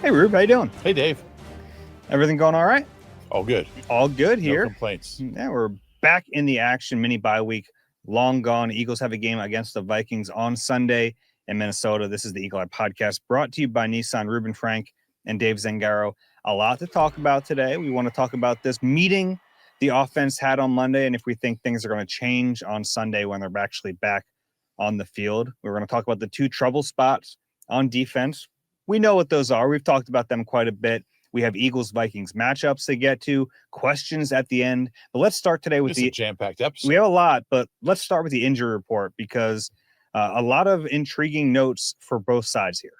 Hey, Rube, how you doing? Hey, Dave. Everything going all right? All good. All good here. No complaints. Yeah, we're back in the action. Mini bye week, long gone. Eagles have a game against the Vikings on Sunday in Minnesota. This is the Eagle Eye Podcast, brought to you by Nissan, Reuben Frank, and Dave Zangaro. A lot to talk about today. We want to talk about this meeting the offense had on Monday, and if we think things are going to change on Sunday when they're actually back on the field. We're going to talk about the two trouble spots on defense. We know what those are. We've talked about them quite a bit. We have Eagles-Vikings matchups to get to, questions at the end. But let's start today with a jam-packed episode. We have a lot, but let's start with the injury report because a lot of intriguing notes for both sides here.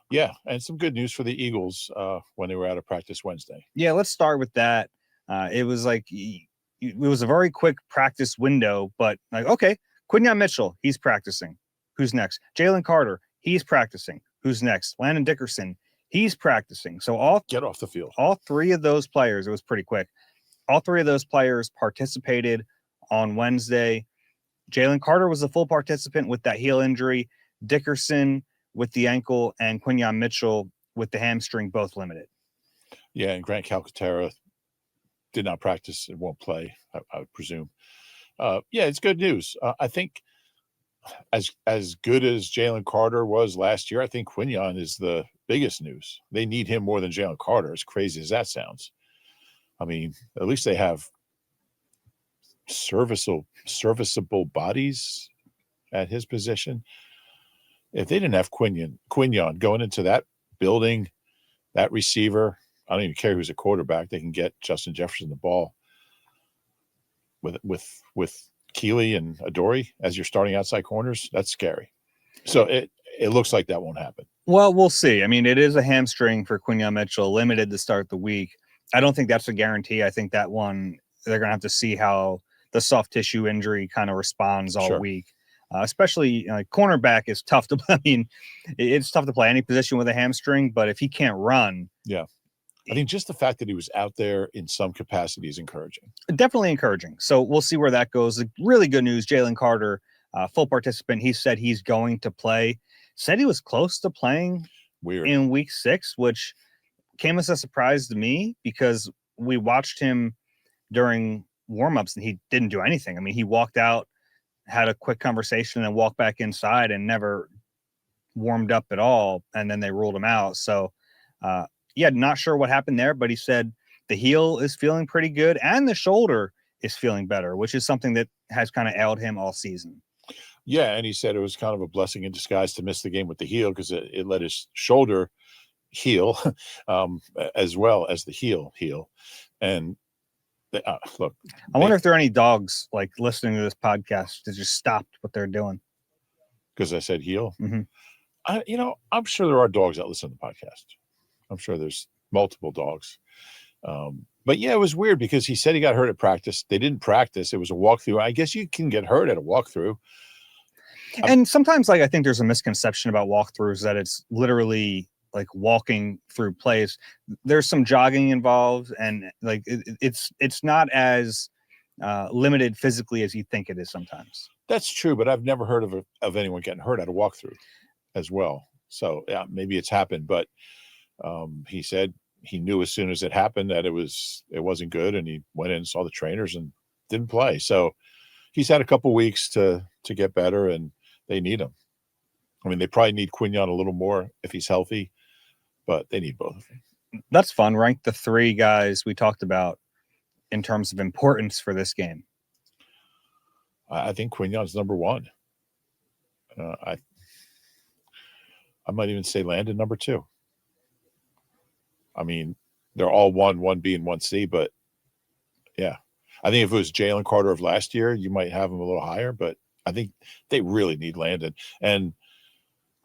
Yeah, and some good news for the Eagles when they were out of practice Wednesday. Yeah, let's start with that. It was a very quick practice window, but okay, Quinyon Mitchell, he's practicing. Who's next? Jalen Carter, he's practicing. Who's next? Landon Dickerson, he's practicing. So get off the field. All three of those players, it was pretty quick. All three of those players participated on Wednesday. Jalen Carter was a full participant with that heel injury. Dickerson with the ankle and Quinyon Mitchell with the hamstring, both limited. Yeah, and Grant Calcaterra did not practice and won't play, I would presume. Yeah, it's good news. I think as good as Jalen Carter was last year, I think Quinyon is the biggest news. They need him more than Jalen Carter, as crazy as that sounds. I mean, at least they have serviceable bodies at his position. If they didn't have Quinyon going into that building, that receiver, I don't even care who's a quarterback, they can get Justin Jefferson the ball with Keeley and Adoree as your starting outside corners. That's scary. So it looks like that won't happen. Well, we'll see. I mean, it is a hamstring for Quinyon Mitchell, limited to start the week. I don't think that's a guarantee. I think that one, they're going to have to see how the soft tissue injury kind of responds all week. Especially cornerback is tough to play. I mean, it's tough to play any position with a hamstring, but if he can't run. Yeah. I think just the fact that he was out there in some capacity is encouraging. Definitely encouraging. So we'll see where that goes. Really good news. Jalen Carter, full participant. He said he's going to play. Said he was close to playing in week 6, which came as a surprise to me because we watched him during warmups and he didn't do anything. I mean, he walked out, had a quick conversation and walked back inside and never warmed up at all. And then they ruled him out. So, yeah, not sure what happened there, but he said the heel is feeling pretty good and the shoulder is feeling better, which is something that has kind of ailed him all season. Yeah, and he said it was kind of a blessing in disguise to miss the game with the heel because it let his shoulder heal as well as the heel. And look, I wonder if there are any dogs like listening to this podcast that just stopped what they're doing. Because I said heel? Mm-hmm. I'm sure there are dogs that listen to the podcast. I'm sure there's multiple dogs. But yeah, it was weird because he said he got hurt at practice. They didn't practice. It was a walkthrough. I guess you can get hurt at a walkthrough. And sometimes I think there's a misconception about walkthroughs that it's literally like walking through plays. There's some jogging involved and it's not as limited physically as you think it is sometimes. That's true, but I've never heard of anyone getting hurt at a walkthrough as well. So yeah, maybe it's happened, but he said he knew as soon as it happened that it wasn't good, and he went in and saw the trainers and didn't play. So he's had a couple weeks to get better, and they need him. I mean, they probably need Quinyon a little more if he's healthy, but they need both of them. That's fun. Rank the 3 guys we talked about in terms of importance for this game. I think Quinyon's number 1. I might even say Landon number 2. I mean, they're all 1B and 1C, but yeah. I think if it was Jalen Carter of last year, you might have him a little higher, but I think they really need Landon. And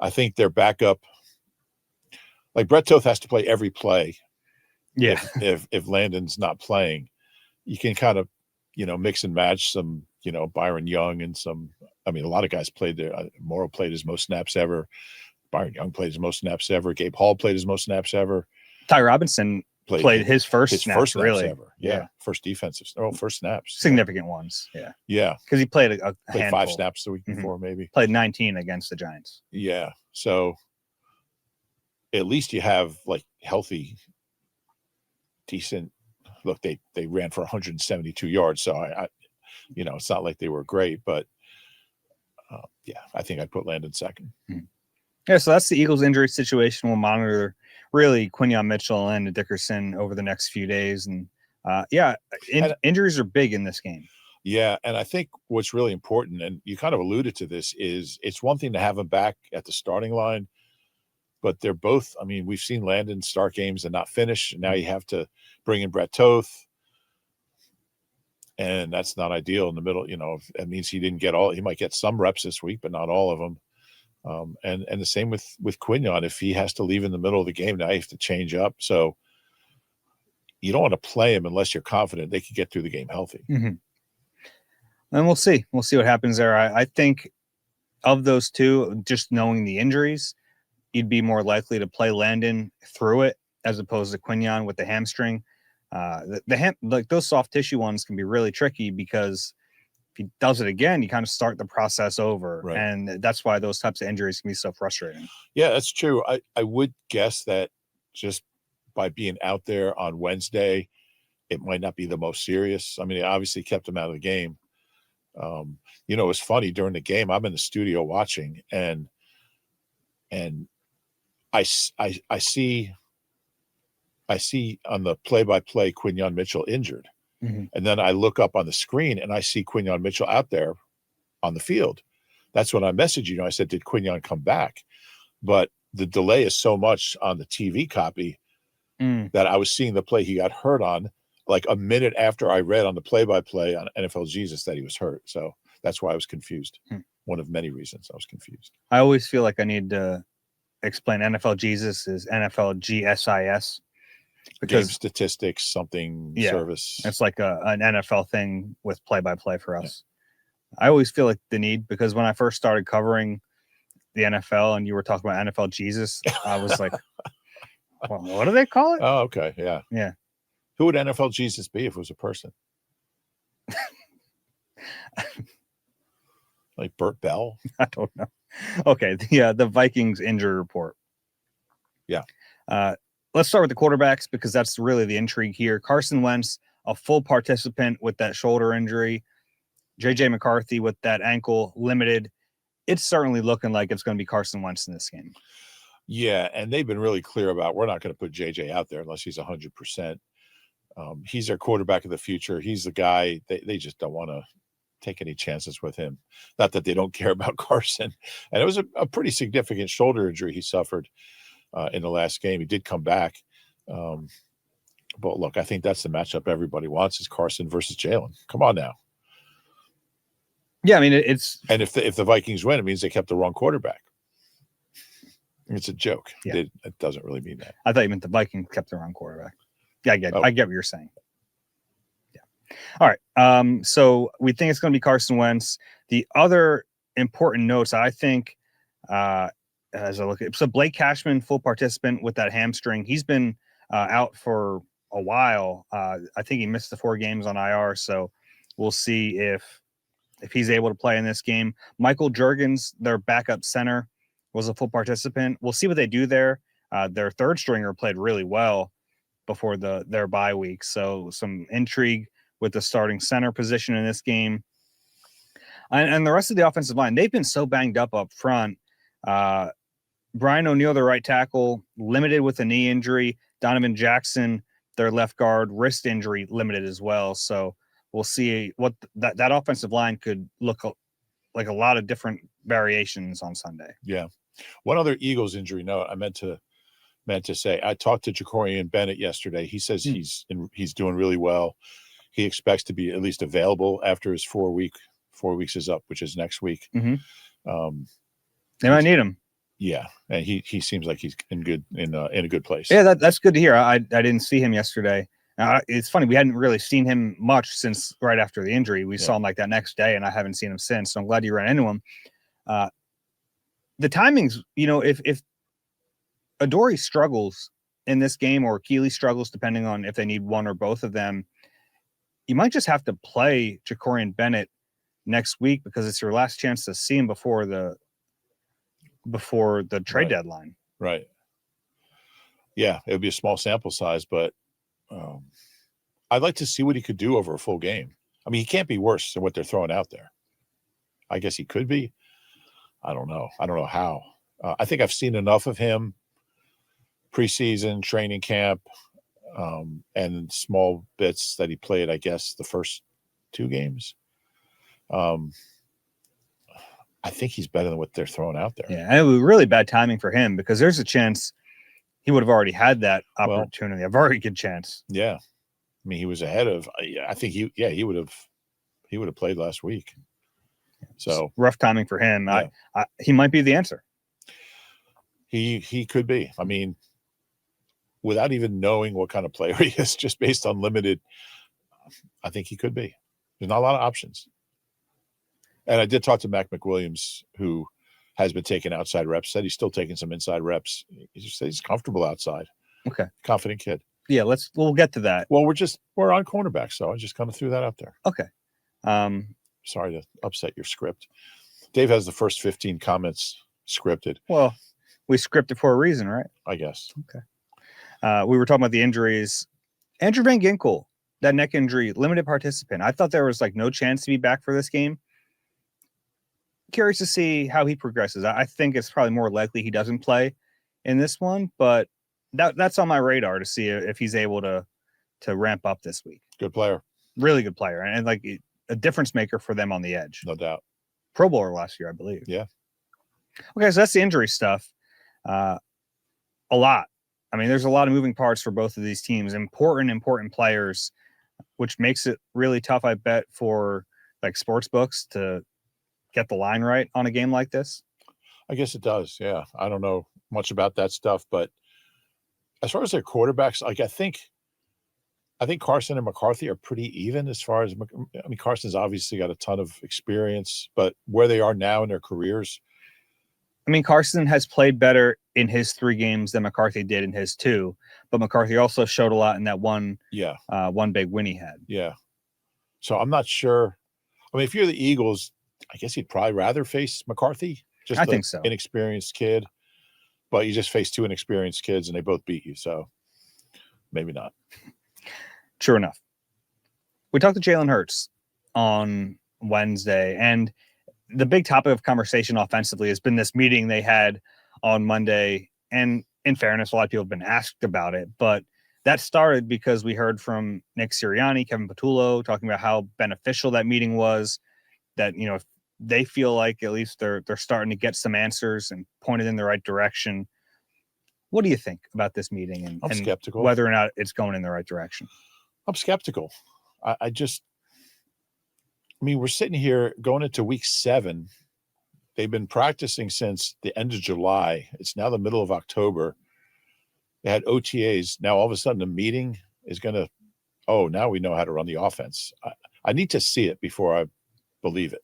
I think their backup, like Brett Toth has to play every play. Yeah. If Landon's not playing, you can kind of, mix and match some, Byron Young and some, I mean, a lot of guys played there. Morrow played his most snaps ever. Byron Young played his most snaps ever. Gabe Hall played his most snaps ever. Ty Robinson played his first snaps really. Ever. Yeah. First snaps. Significant ones. Yeah. Yeah. Because he played a played 5 snaps the week before, maybe. Played 19 against the Giants. Yeah. So at least you have like healthy, decent. Look, they ran for 172 yards, so I it's not like they were great, but yeah, I think I'd put Landon second. Yeah, so that's the Eagles injury situation. We'll monitor really Quinyon Mitchell and Dickerson over the next few days, and injuries are big in this game. Yeah, and I think what's really important, and you kind of alluded to this, is it's one thing to have them back at the starting line, but they're both. I mean, we've seen Landon start games and not finish. And now you have to bring in Brett Toth, and that's not ideal in the middle. It means he didn't get all. He might get some reps this week, but not all of them. And the same with Quinyon. If he has to leave in the middle of the game, now you have to change up. So you don't want to play him unless you're confident they can get through the game healthy. Mm-hmm. And we'll see. We'll see what happens there. I think of those two, just knowing the injuries, you'd be more likely to play Landon through it as opposed to Quinyon with the hamstring. Like those soft tissue ones can be really tricky because if he does it again, you kind of start the process over. Right. And that's why those types of injuries can be so frustrating. Yeah, that's true. I would guess that just by being out there on Wednesday, it might not be the most serious. I mean, it obviously kept him out of the game. It was funny during the game. I'm in the studio watching, and I see on the play-by-play Quinyon Mitchell injured, and then I look up on the screen and I see Quinyon Mitchell out there on the field. That's when I messaged you. I said, "Did Quinyon come back?" But the delay is so much on the TV copy that I was seeing the play he got hurt on like a minute after I read on the play-by-play on NFL Jesus that he was hurt. So that's why I was confused. One of many reasons I was confused. I always feel like I need to explain NFL Jesus is NFL GSIS. Because game statistics, service. It's like an NFL thing with play-by-play for us. Yeah. I always feel like the need, because when I first started covering the NFL and you were talking about NFL Jesus, I was like, well, what do they call it? Oh, okay. Yeah. Yeah. Who would NFL Jesus be if it was a person? Like Burt Bell? I don't know. Okay. The Vikings injury report. Yeah. Let's start with the quarterbacks because that's really the intrigue here. Carson Wentz, a full participant with that shoulder injury. J.J. McCarthy with that ankle limited. It's certainly looking like it's going to be Carson Wentz in this game. Yeah, and they've been really clear about we're not going to put J.J. out there unless he's 100%. He's their quarterback of the future. He's the guy. They just don't want to take any chances with him. Not that they don't care about Carson. And it was a pretty significant shoulder injury he suffered in the last game. He did come back. But look, I think that's the matchup everybody wants is Carson versus Jalen. Come on now. Yeah, I mean, it's... And if the Vikings win, it means they kept the wrong quarterback. It's a joke. Yeah. It doesn't really mean that. I thought you meant the Vikings kept the wrong quarterback. Yeah, I get what you're saying. Yeah. All right. So we think it's going to be Carson Wentz. The other important notes, I think, as I look at, so Blake Cashman, full participant with that hamstring. He's been out for a while. I think he missed the 4 games on IR. So we'll see if he's able to play in this game. Michael Juergens, their backup center, was a full participant. We'll see what they do there. Their third stringer played really well before their bye week. So some intrigue with the starting center position in this game. And the rest of the offensive line, they've been so banged up front. Brian O'Neill, the right tackle, limited with a knee injury. Donovan Jackson, their left guard, wrist injury, limited as well. So we'll see what that offensive line could look like, a lot of different variations on Sunday. Yeah. One other Eagles injury note I meant to say, I talked to Jacorian Bennett yesterday. He says he's doing really well. He expects to be at least available after his 4 weeks is up, which is next week. Mm-hmm. They might need him. Yeah, and he seems like he's in a good place. Yeah, that's good to hear. I didn't see him yesterday. It's funny, we hadn't really seen him much since right after the injury. We saw him like that next day, and I haven't seen him since. So I'm glad you ran into him. The timings, if Adoree struggles in this game or Keeley struggles, depending on if they need one or both of them, you might just have to play Jacorian Bennett next week because it's your last chance to see him before the trade deadline. Right. Yeah, it would be a small sample size, but I'd like to see what he could do over a full game. I mean, he can't be worse than what they're throwing out there. I guess he could be. I don't know. I don't know how. I think I've seen enough of him preseason, training camp, and small bits that he played, I guess, the first 2 games. I think he's better than what they're throwing out there. Yeah, and it was really bad timing for him because there's a chance he would have already had that opportunity, a very good chance. Yeah. I mean, he was ahead of. I think he would have played last week. So it's rough timing for him. Yeah. He might be the answer. He could be. I mean, without even knowing what kind of player he is, just based on limited, I think he could be. There's not a lot of options. And I did talk to Mac McWilliams, who has been taking outside reps. Said he's still taking some inside reps. He just said he's comfortable outside. Okay, confident kid. Yeah, we'll get to that. Well, we're on cornerback, so I just kind of threw that out there. Okay. Sorry to upset your script. Dave has the first 15 comments scripted. Well, we scripted for a reason, right? I guess. Okay. We were talking about the injuries. Andrew Van Ginkel, that neck injury, limited participant. I thought there was no chance to be back for this game. Curious to see how he progresses. I think it's probably more likely he doesn't play in this one, but that's on my radar to see if he's able to ramp up this week. Good player. Really good player. And a difference maker for them on the edge. No doubt. Pro Bowler last year, I believe. Yeah. Okay, so that's the injury stuff. A lot. I mean, there's a lot of moving parts for both of these teams. Important players, which makes it really tough, I bet, for sports books to get the line right on a game like this. I guess it does. Yeah. I don't know much about that stuff, but as far as their quarterbacks, I think Carson and McCarthy are pretty even as far as, Carson's obviously got a ton of experience, but where they are now in their careers. I mean, Carson has played better in his 3 games than McCarthy did in his 2, but McCarthy also showed a lot in that one big win he had. Yeah. So I'm not sure. I mean, if you're the Eagles, I guess you'd probably rather face McCarthy. I think so. Inexperienced kid, but you just face 2 inexperienced kids and they both beat you. So maybe not. True enough. We talked to Jalen Hurts on Wednesday, and the big topic of conversation offensively has been this meeting they had on Monday. And in fairness, a lot of people have been asked about it, but that started because we heard from Nick Sirianni, Kevin Patullo, talking about how beneficial that meeting was, that, if they feel like at least they're starting to get some answers and pointed in the right direction. What do you think about this meeting I'm skeptical. Whether or not it's going in the right direction? I'm skeptical. We're sitting here going into week 7. They've been practicing since the end of July. It's now the middle of October. They had OTAs. Now, all of a sudden, a meeting is going to, now we know how to run the offense. I need to see it before I believe it.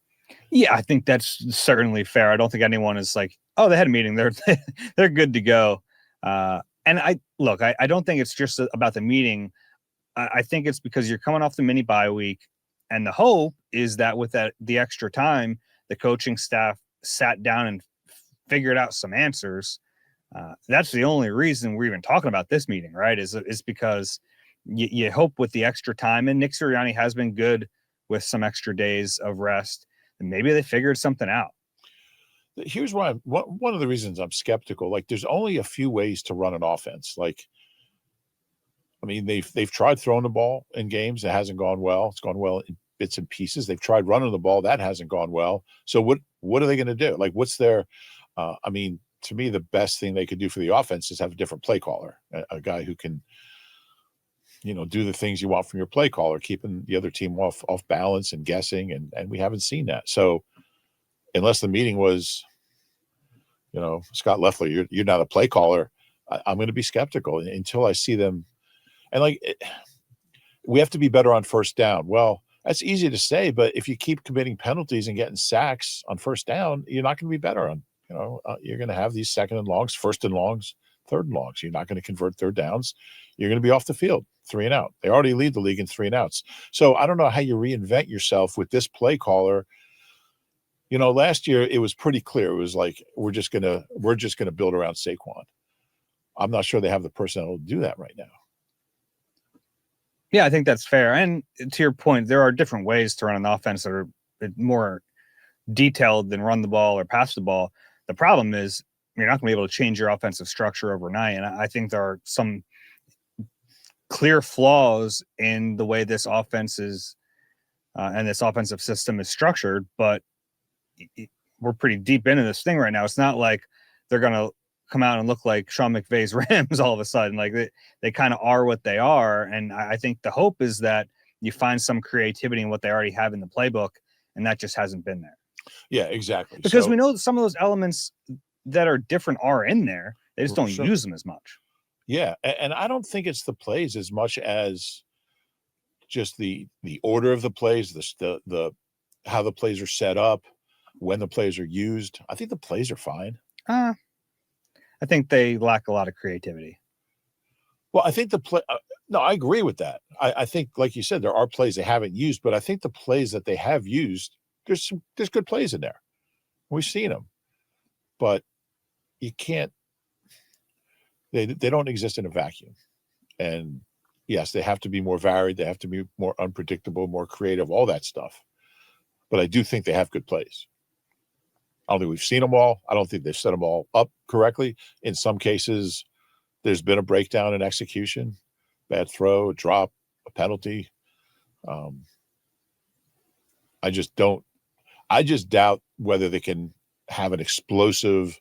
Yeah, I think that's certainly fair. I don't think anyone is like, they had a meeting. They're good to go. And I don't think it's just about the meeting. I think it's because you're coming off the mini bye week, and the hope is that with the extra time, the coaching staff sat down and figured out some answers. That's the only reason we're even talking about this meeting, right? Is because you hope with the extra time, and Nick Sirianni has been good with some extra days of rest, and maybe they figured something out. Here's why one of the reasons I'm skeptical. There's only a few ways to run an offense. They've tried throwing the ball in games. It hasn't gone well. It's gone well in bits and pieces. They've tried running the ball. That hasn't gone well. So what are they going to do? What's their, to me, the best thing they could do for the offense is have a different play caller, a guy who can, do the things you want from your play caller, keeping the other team off balance and guessing. And we haven't seen that. So unless the meeting was, Scott Loeffler, you're not a play caller, I'm going to be skeptical until I see them. And we have to be better on first down. Well, that's easy to say, but if you keep committing penalties and getting sacks on first down, you're not going to be better on, you're going to have these second and longs, first and longs, third and longs. You're not going to convert third downs. You're going to be off the field, 3 and out. They already lead the league in 3 and outs. So I don't know how you reinvent yourself with this play caller. Last year it was pretty clear. It was we're just going to build around Saquon. I'm not sure they have the personnel to do that right now. Yeah, I think that's fair. And to your point, there are different ways to run an offense that are more detailed than run the ball or pass the ball. The problem is you're not going to be able to change your offensive structure overnight. And I think there are some clear flaws in the way this offense is and this offensive system is structured, but we're pretty deep into this thing right now. It's not like they're going to come out and look like Sean McVay's Rams all of a sudden. Like they kind of are what they are. And I think the hope is that you find some creativity in what they already have in the playbook, and that just hasn't been there. Yeah, exactly. Because we know that some of those elements that are different are in there. They just don't use them as much. Yeah, and I don't think it's the plays as much as just the order of the plays, the how the plays are set up, when the plays are used. I think the plays are fine. I think they lack a lot of creativity. Well, I think the play. No, I agree with that. I think, like you said, there are plays they haven't used, but I think the plays that they have used, there's good plays in there. We've seen them, but you can't. They don't exist in a vacuum. And yes, they have to be more varied. They have to be more unpredictable, more creative, all that stuff. But I do think they have good plays. I don't think we've seen them all. I don't think they've set them all up correctly. In some cases, there's been a breakdown in execution, bad throw, a drop, a penalty. I just doubt whether they can have an explosive,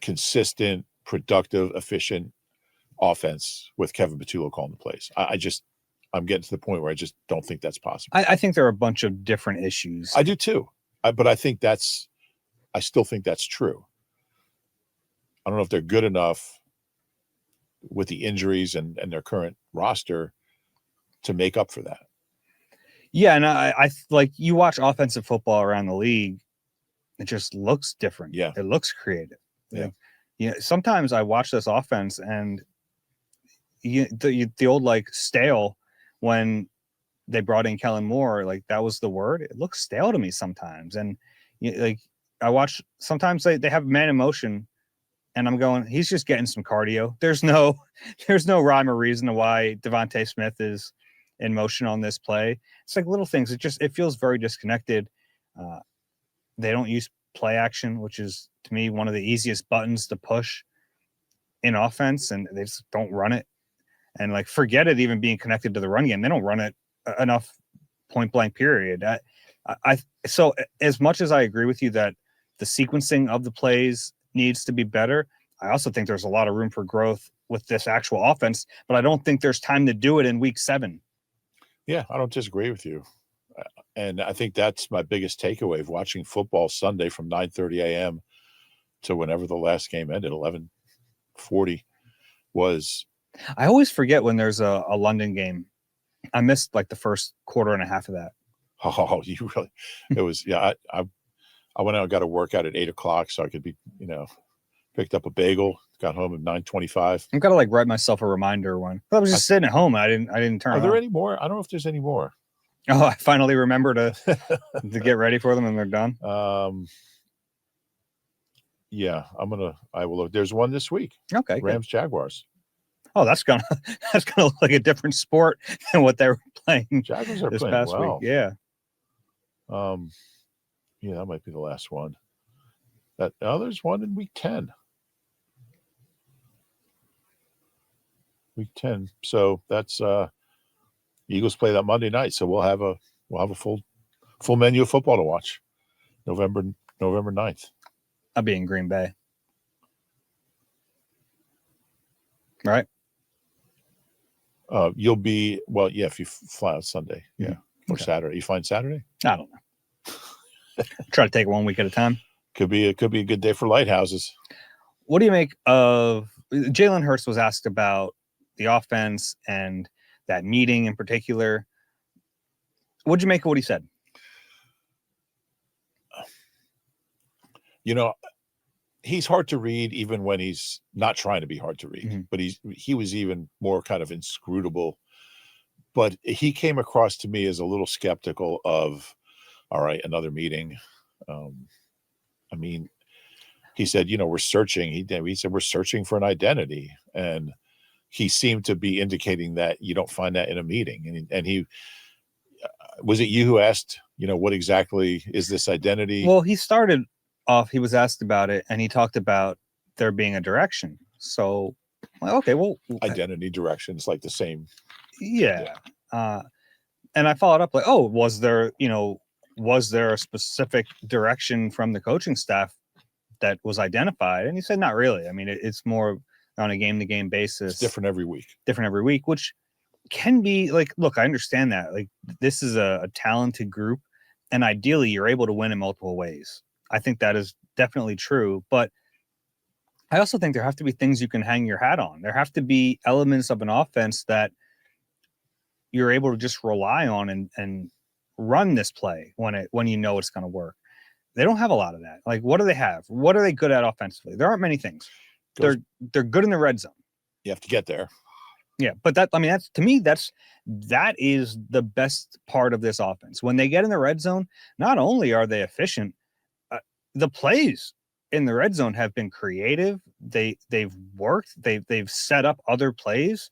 consistent, productive, efficient offense with Kevin Patullo calling the plays. I'm getting to the point where I just don't think that's possible. I think there are a bunch of different issues. I do too. But I still think that's true. I don't know if they're good enough with the injuries and their current roster to make up for that. Yeah, and I like, you watch offensive football around the league, it just looks different. Yeah. It looks creative. Yeah. Like, sometimes I watch this offense and the old like stale when they brought in Kellen Moore, like that was the word. It looks stale to me sometimes. And like I watch, sometimes they have man in motion and I'm going, he's just getting some cardio. There's no rhyme or reason to why Devontae Smith is in motion on this play. It's like little things. It feels very disconnected. They don't use play action, which is to me one of the easiest buttons to push in offense, and they just don't run it. And like, forget it even being connected to the run game. They don't run it enough, point blank period. So as much as I agree with you that the sequencing of the plays needs to be better, I also think there's a lot of room for growth with this actual offense, but I don't think there's time to do it in week 7. Yeah, I don't disagree with you. And I think that's my biggest takeaway of watching football Sunday from 9:30 a.m. to whenever the last game ended, 11:40, was. I always forget when there's a London game. I missed like the first quarter and a half of that. Oh, you really? It was, yeah. I went out and got a workout at 8:00 so I could be, picked up a bagel, got home at 9:25. I've got to like write myself a reminder when I was just sitting at home. I didn't turn. Are there any more? I don't know if there's any more. Oh, I finally remember to get ready for them and they're done. Yeah, I will look. There's one this week. Okay. Rams Jaguars. Oh, that's gonna look like a different sport than what they were playing. Jaguars are this playing past well. week. Yeah. Yeah, that might be the last one. There's one in week 10. Week 10. So that's Eagles play that Monday night. So we'll have a full menu of football to watch. November 9th. I'll be in Green Bay. Right. You'll be, well, yeah, if you fly out Sunday, yeah, or Okay. Saturday. You flying Saturday? I don't know. Try to take it one week at a time. Could be a good day for lighthouses. What do you make of Jalen Hurts was asked about the offense and that meeting in particular? What'd you make of what he said? He's hard to read even when he's not trying to be hard to read, Mm-hmm. but he was even more kind of inscrutable. But he came across to me as a little skeptical of, all right, another meeting. I mean, he said, we're searching. He said, we're searching for an identity. And he seemed to be indicating that you don't find that in a meeting. And he, was it you who asked, what exactly is this identity? Well, he started off, he was asked about it, and he talked about there being a direction. So, okay, well, identity, direction, it's like the same. Yeah. And I followed up like, oh, was there a specific direction from the coaching staff that was identified? And he said, not really. I mean, it's more on a game-to-game basis. It's different every week, which can be like, look, I understand that. Like, this is a talented group, and ideally you're able to win in multiple ways. I think that is definitely true. But I also think there have to be things you can hang your hat on. There have to be elements of an offense that you're able to just rely on and run this play when it's going to work. They don't have a lot of that. Like, what do they have? What are they good at offensively? There aren't many things. They're good in the red zone. You have to get there. Yeah, but that is the best part of this offense. When they get in the red zone, not only are they efficient, the plays in the red zone have been creative. They've worked. They've set up other plays.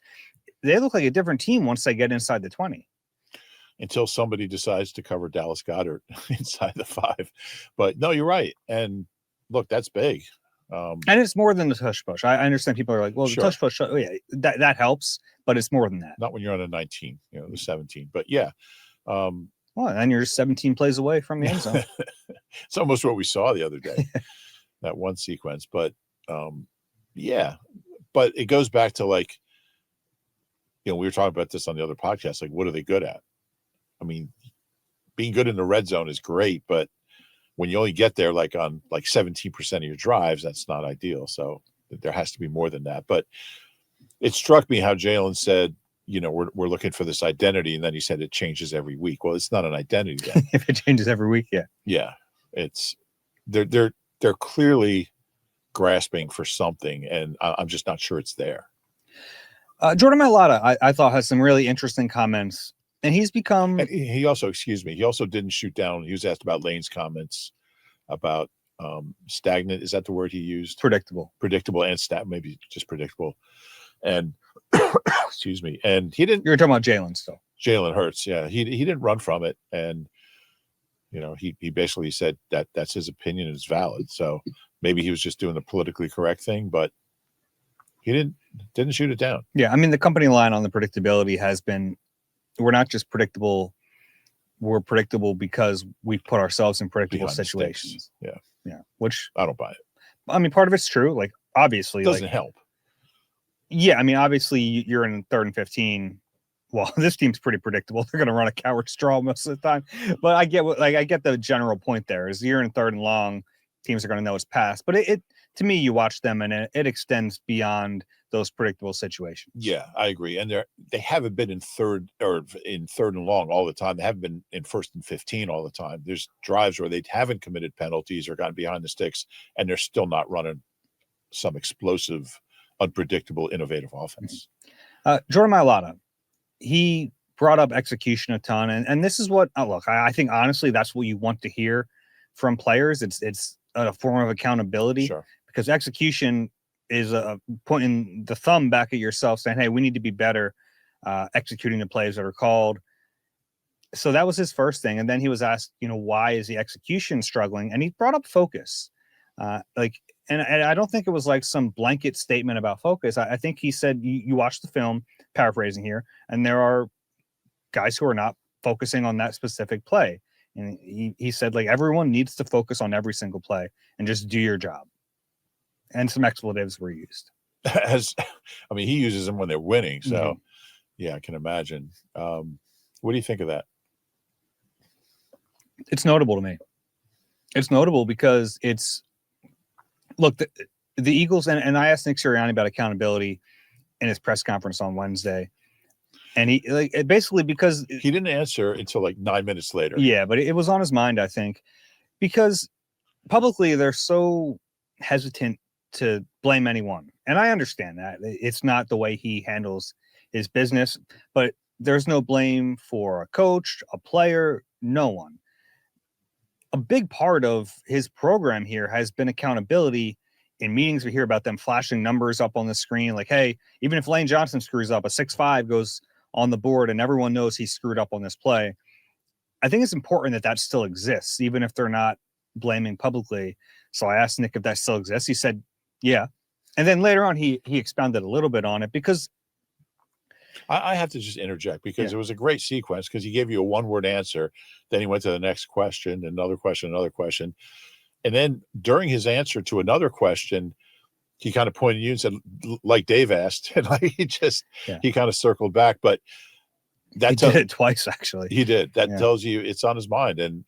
They look like a different team once they get inside the 20. Until somebody decides to cover Dallas Goedert inside the 5. But no, you're right. And look, that's big. And it's more than the tush push. I understand people are like, well, sure. The tush push, yeah, that helps, but it's more than that. Not when you're on a 19, the 17. But yeah. Well, then you're 17 plays away from the end zone. It's almost what we saw the other day, that one sequence. But yeah. But it goes back to like, we were talking about this on the other podcast. Like, what are they good at? I mean, being good in the red zone is great, but when you only get there like on like 17% of your drives, that's not ideal. So there has to be more than that. But it struck me how Jalen said, we're looking for this identity, and then he said it changes every week. Well, it's not an identity then. If it changes every week, yeah. Yeah, it's they're clearly grasping for something, and I'm just not sure it's there. Jordan Mailata, I thought, has some really interesting comments. And he's become. And he also didn't shoot down. He was asked about Lane's comments about stagnant. Is that the word he used? Predictable and maybe just predictable. And excuse me. And he didn't. You're talking about Jalen still. Jalen Hurts. Yeah. He didn't run from it. And, he basically said that that's his opinion and it's valid. So maybe he was just doing the politically correct thing, but he didn't shoot it down. Yeah. I mean, the company line on the predictability has been, we're not just predictable. We're predictable because we put ourselves in predictable situations. Yeah. Yeah. Which I don't buy it. I mean, part of it's true. Like, obviously. It doesn't help. Yeah. I mean, obviously you're in 3rd and 15. Well, this team's pretty predictable. They're going to run a coward's draw most of the time. But I get the general point there is you're in 3rd and long. Teams are going to know it's passed. But it to me, you watch them and it extends beyond those predictable situations. Yeah, I agree. And they haven't been in 3rd and long all the time. They haven't been in 1st and 15 all the time. There's drives where they haven't committed penalties or gotten behind the sticks, and they're still not running some explosive, unpredictable, innovative offense. Jordan Mailata, he brought up execution a ton, and this is what look. I think honestly, that's what you want to hear from players. It's a form of accountability. Sure. Because execution is pointing the thumb back at yourself saying, hey, we need to be better executing the plays that are called. So that was his first thing. And then he was asked, why is the execution struggling? And he brought up focus. And I don't think it was like some blanket statement about focus. I think he said, you watch the film, paraphrasing here, and there are guys who are not focusing on that specific play. And he said, like, everyone needs to focus on every single play and just do your job. And some expletives were used. He uses them when they're winning. So, yeah, I can imagine. What do you think of that? It's notable to me. It's notable because look, the Eagles, and I asked Nick Sirianni about accountability in his press conference on Wednesday. And he basically because he didn't answer until like 9 minutes later. Yeah, but it was on his mind, I think, because publicly they're so hesitant to blame anyone. And I understand that. It's not the way he handles his business, but there's no blame for a coach, a player, no one. a big part of his program here has been accountability. In meetings, we hear about them flashing numbers up on the screen. Like, hey, even if Lane Johnson screws up, a 6.5 goes on the board and everyone knows he screwed up on this play. I think it's important that still exists, even if they're not blaming publicly. So I asked Nick if that still exists. He said, yeah. And then later on, he expounded a little bit on it because I have to just interject because it was a great sequence because he gave you a one-word answer. Then he went to the next question, another question. And then during his answer to another question, he kind of pointed at you and said, like Dave asked, and like he kind of circled back. But he did it twice, actually. He did. That tells you it's on his mind. And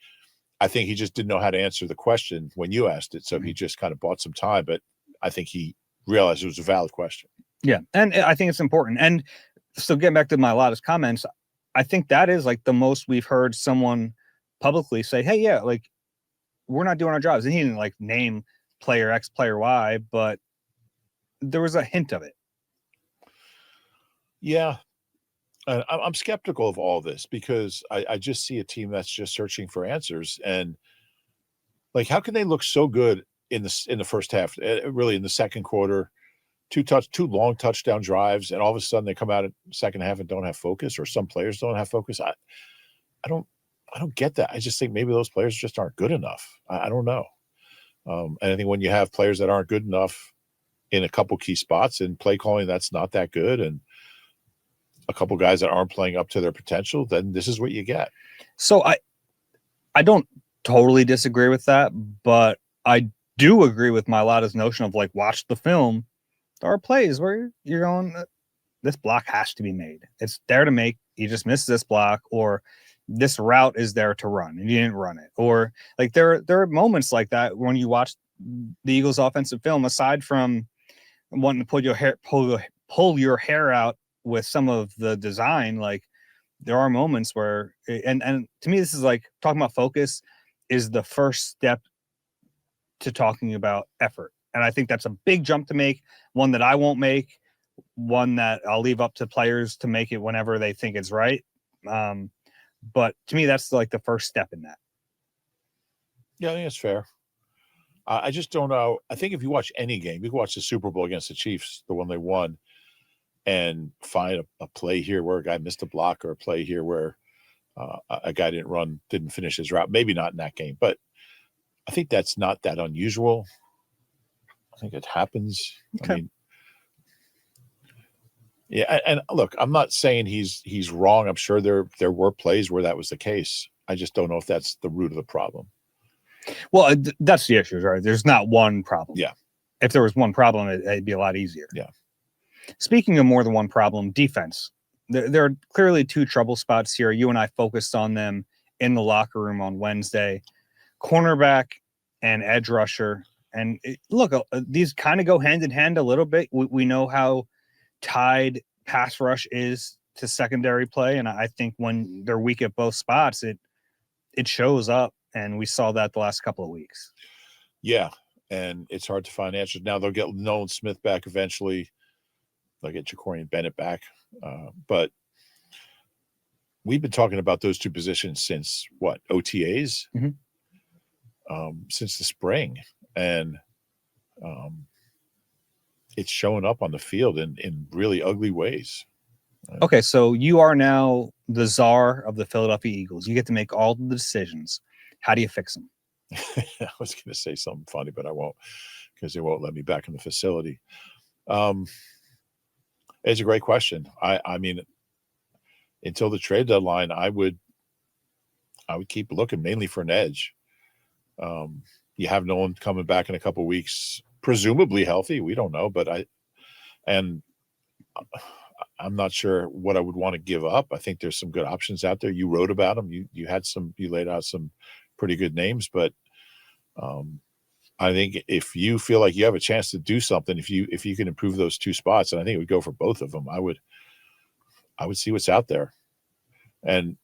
I think he just didn't know how to answer the question when you asked it. So he just kind of bought some time. But I think he realized it was a valid question. Yeah. And I think it's important. And so getting back to my latest comments, I think that is like the most we've heard someone publicly say, hey, yeah, like we're not doing our jobs. And he didn't like name player X, player Y, but there was a hint of it. Yeah. I'm skeptical of all this because I just see a team that's just searching for answers. And like, how can they look so good in the first half, really in the second quarter, two long touchdown drives, and all of a sudden they come out in the second half and don't have focus, or some players don't have focus? I don't get that. I just think maybe those players just aren't good enough. I don't know. And I think when you have players that aren't good enough in a couple key spots and play calling that's not that good, and a couple guys that aren't playing up to their potential, then this is what you get. So I don't totally disagree with that, but I do agree with Mailata's notion of like, watch the film. There are plays where you're going, this block has to be made. It's there to make. You just missed this block, or this route is there to run and you didn't run it. Or like there are moments like that when you watch the Eagles offensive film, aside from wanting to pull your hair out with some of the design. Like there are moments where, and to me, this is like talking about focus is the first step to talking about effort. And I think that's a big jump to make, one that I won't make, one that I'll leave up to players to make it whenever they think it's right. But to me, that's like the first step in that. Yeah, I think it's fair. I just don't know. I think if you watch any game, you can watch the Super Bowl against the Chiefs, the one they won, and find a play here where a guy missed a block, or a play here where a guy didn't finish his route. Maybe not in that game, but I think that's not that unusual. I think it happens. Okay. I mean, yeah, and look, I'm not saying he's wrong. I'm sure there were plays where that was the case. I just don't know if that's the root of the problem. Well, that's the issue, right? There's not one problem. Yeah. If there was one problem, it'd be a lot easier. Yeah. Speaking of more than one problem, defense. There are clearly two trouble spots here. You and I focused on them in the locker room on Wednesday. Cornerback and edge rusher. And look, these kind of go hand in hand a little bit. We know how tied pass rush is to secondary play. And I think when they're weak at both spots, it shows up. And we saw that the last couple of weeks. Yeah. And it's hard to find answers. Now they'll get Nolan Smith back eventually. They'll get Jacorian Bennett back. But we've been talking about those two positions since what? OTAs? Mm-hmm. Since the spring. And it's showing up on the field in really ugly ways. Okay, so you are now the czar of the Philadelphia Eagles. You get to make all the decisions. How do you fix them? I was going to say something funny, but I won't, because they won't let me back in the facility. It's a great question. I mean, until the trade deadline, I would keep looking mainly for an edge. You have Nolan coming back in a couple of weeks, presumably healthy. We don't know, but I'm not sure what I would want to give up. I think there's some good options out there. You wrote about them. You laid out some pretty good names, but I think if you feel like you have a chance to do something, if you can improve those two spots, and I think it would go for both of them, I would see what's out there. And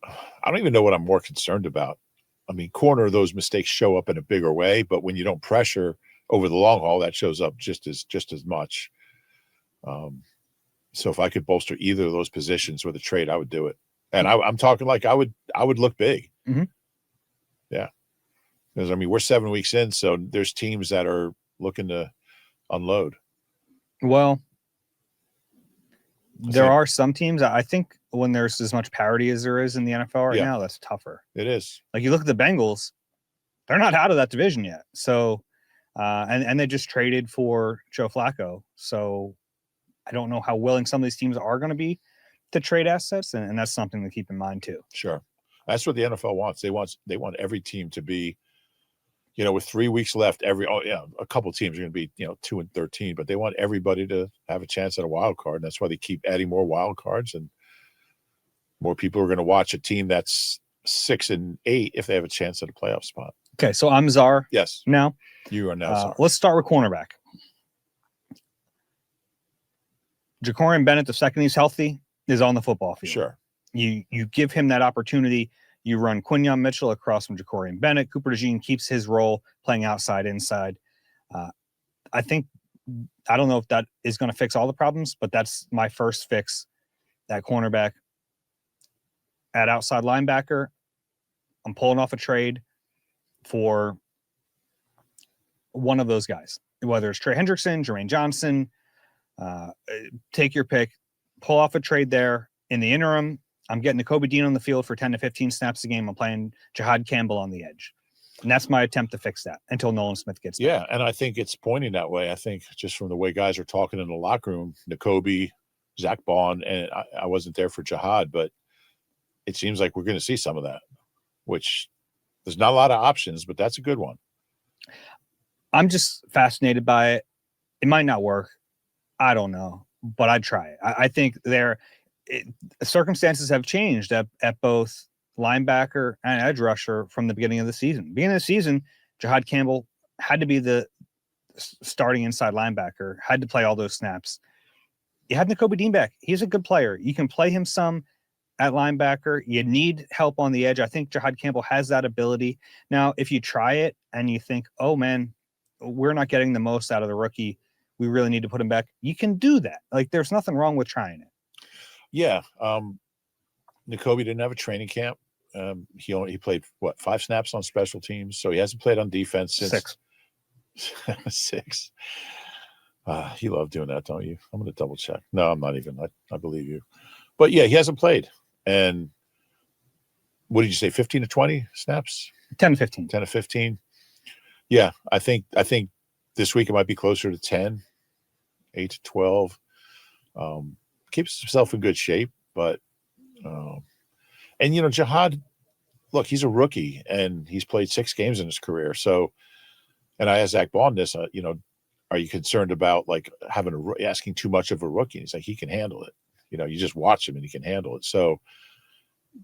I don't even know what I'm more concerned about. I mean, corner, those mistakes show up in a bigger way, but when you don't pressure over the long haul, that shows up just as much. So if I could bolster either of those positions with a trade, I would do it. And I'm talking like I would look big. Mhm. Yeah. Because, I mean, we're 7 weeks in, so there's teams that are looking to unload. Well, there are some teams. I think when there's as much parity as there is in the NFL right now, that's tougher. It is. Like you look at the Bengals, they're not out of that division yet. So, and they just traded for Joe Flacco. So I don't know how willing some of these teams are going to be to trade assets, and that's something to keep in mind too. Sure. That's what the NFL wants. They want every team to be, with 3 weeks left, a couple teams are going to be, 2-13, but they want everybody to have a chance at a wild card. And that's why they keep adding more wild cards, and more people are going to watch a team that's 6-8 if they have a chance at a playoff spot. Okay. So I'm Czar. Yes. Now you are now Czar. Let's start with cornerback. Jacorian Bennett, the second he's healthy, is on the football field. Sure. You give him that opportunity. You run Quinyon Mitchell across from Jacorian Bennett. Cooper DeJean keeps his role playing outside, inside. I don't know if that is going to fix all the problems, but that's my first fix at cornerback. At outside linebacker, I'm pulling off a trade for one of those guys, whether it's Trey Hendrickson, Jermaine Johnson, take your pick, pull off a trade there. In the interim, I'm getting Nakobe Dean on the field for 10 to 15 snaps a game. I'm playing Jihad Campbell on the edge. And that's my attempt to fix that until Nolan Smith gets back. Yeah, and I think it's pointing that way. I think just from the way guys are talking in the locker room, Nakobe, Zach Bond, and I wasn't there for Jihad, but it seems like we're going to see some of that, which there's not a lot of options, but that's a good one. I'm just fascinated by it. It might not work. I don't know, but I'd try it. I think circumstances have changed at both linebacker and edge rusher from the beginning of the season. Beginning of the season, Jihad Campbell had to be the starting inside linebacker, had to play all those snaps. You had Nakobe Dean back. He's a good player. You can play him some at linebacker. You need help on the edge. I think Jihad Campbell has that ability. Now, if you try it and you think, oh man, we're not getting the most out of the rookie, we really need to put him back, you can do that. Like, there's nothing wrong with trying it. Yeah. Nakobe didn't have a training camp. He played 5 snaps on special teams, so he hasn't played on defense since 6. 6. You love doing that, don't you? I'm going to double check. No, I'm not even. I believe you. But yeah, he hasn't played. And what did you say? 15 to 20 snaps? 10 to 15. 10 to 15. Yeah, I think this week it might be closer to 10, 8 to 12. Keeps himself in good shape, but and Jihad, look, he's a rookie and he's played 6 games in his career. So, and I asked Zach Bond this, are you concerned about like asking too much of a rookie? And he's like, he can handle it. You just watch him and he can handle it. So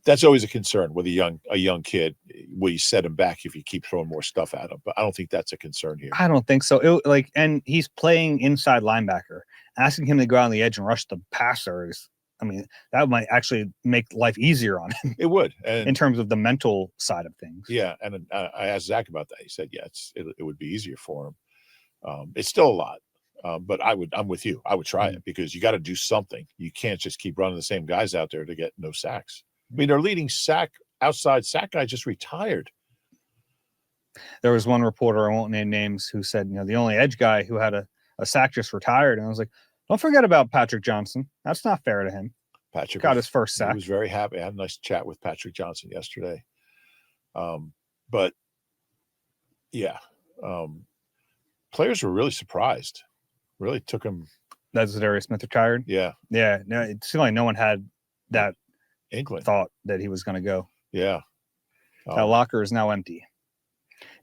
that's always a concern with a young kid. Will you set him back if you keep throwing more stuff at him? But I don't think that's a concern here. I don't think so. And he's playing inside linebacker. Asking him to go out on the edge and rush the passer that might actually make life easier on him. It would, in terms of the mental side of things. Yeah, and I asked Zach about that. He said, yeah, it would be easier for him. It's still a lot, but I'm with you. I would try it because you got to do something. You can't just keep running the same guys out there to get no sacks. I mean, their leading outside sack guy just retired. There was one reporter, I won't name names, who said, the only edge guy who had a sack just retired. And I was like, don't forget about Patrick Johnson. That's not fair to him. Patrick got his first sack. He was very happy. I had a nice chat with Patrick Johnson yesterday. But yeah, players were really surprised. Really took him. That's Darius Smith retired. Yeah. Yeah. No, it seemed like no one had that inkling thought that he was going to go. Yeah. That locker is now empty.